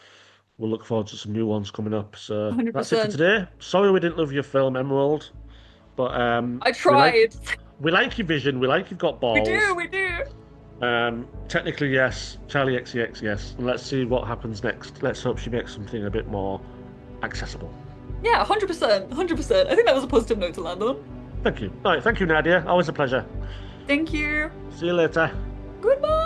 look forward to some new ones coming up. So that's it for 100%. today. Sorry we didn't love your film Emerald, but I tried. we like your vision, we like you've got We do, balls. we do. Technically, yes. Charlie XCX, yes. And let's see what happens next. Let's hope she makes something a bit more accessible. Yeah, 100%. 100%. I think that was a positive note to land on. Thank you. All right, thank you, Nadia. Always a pleasure. Thank you. See you later. Goodbye.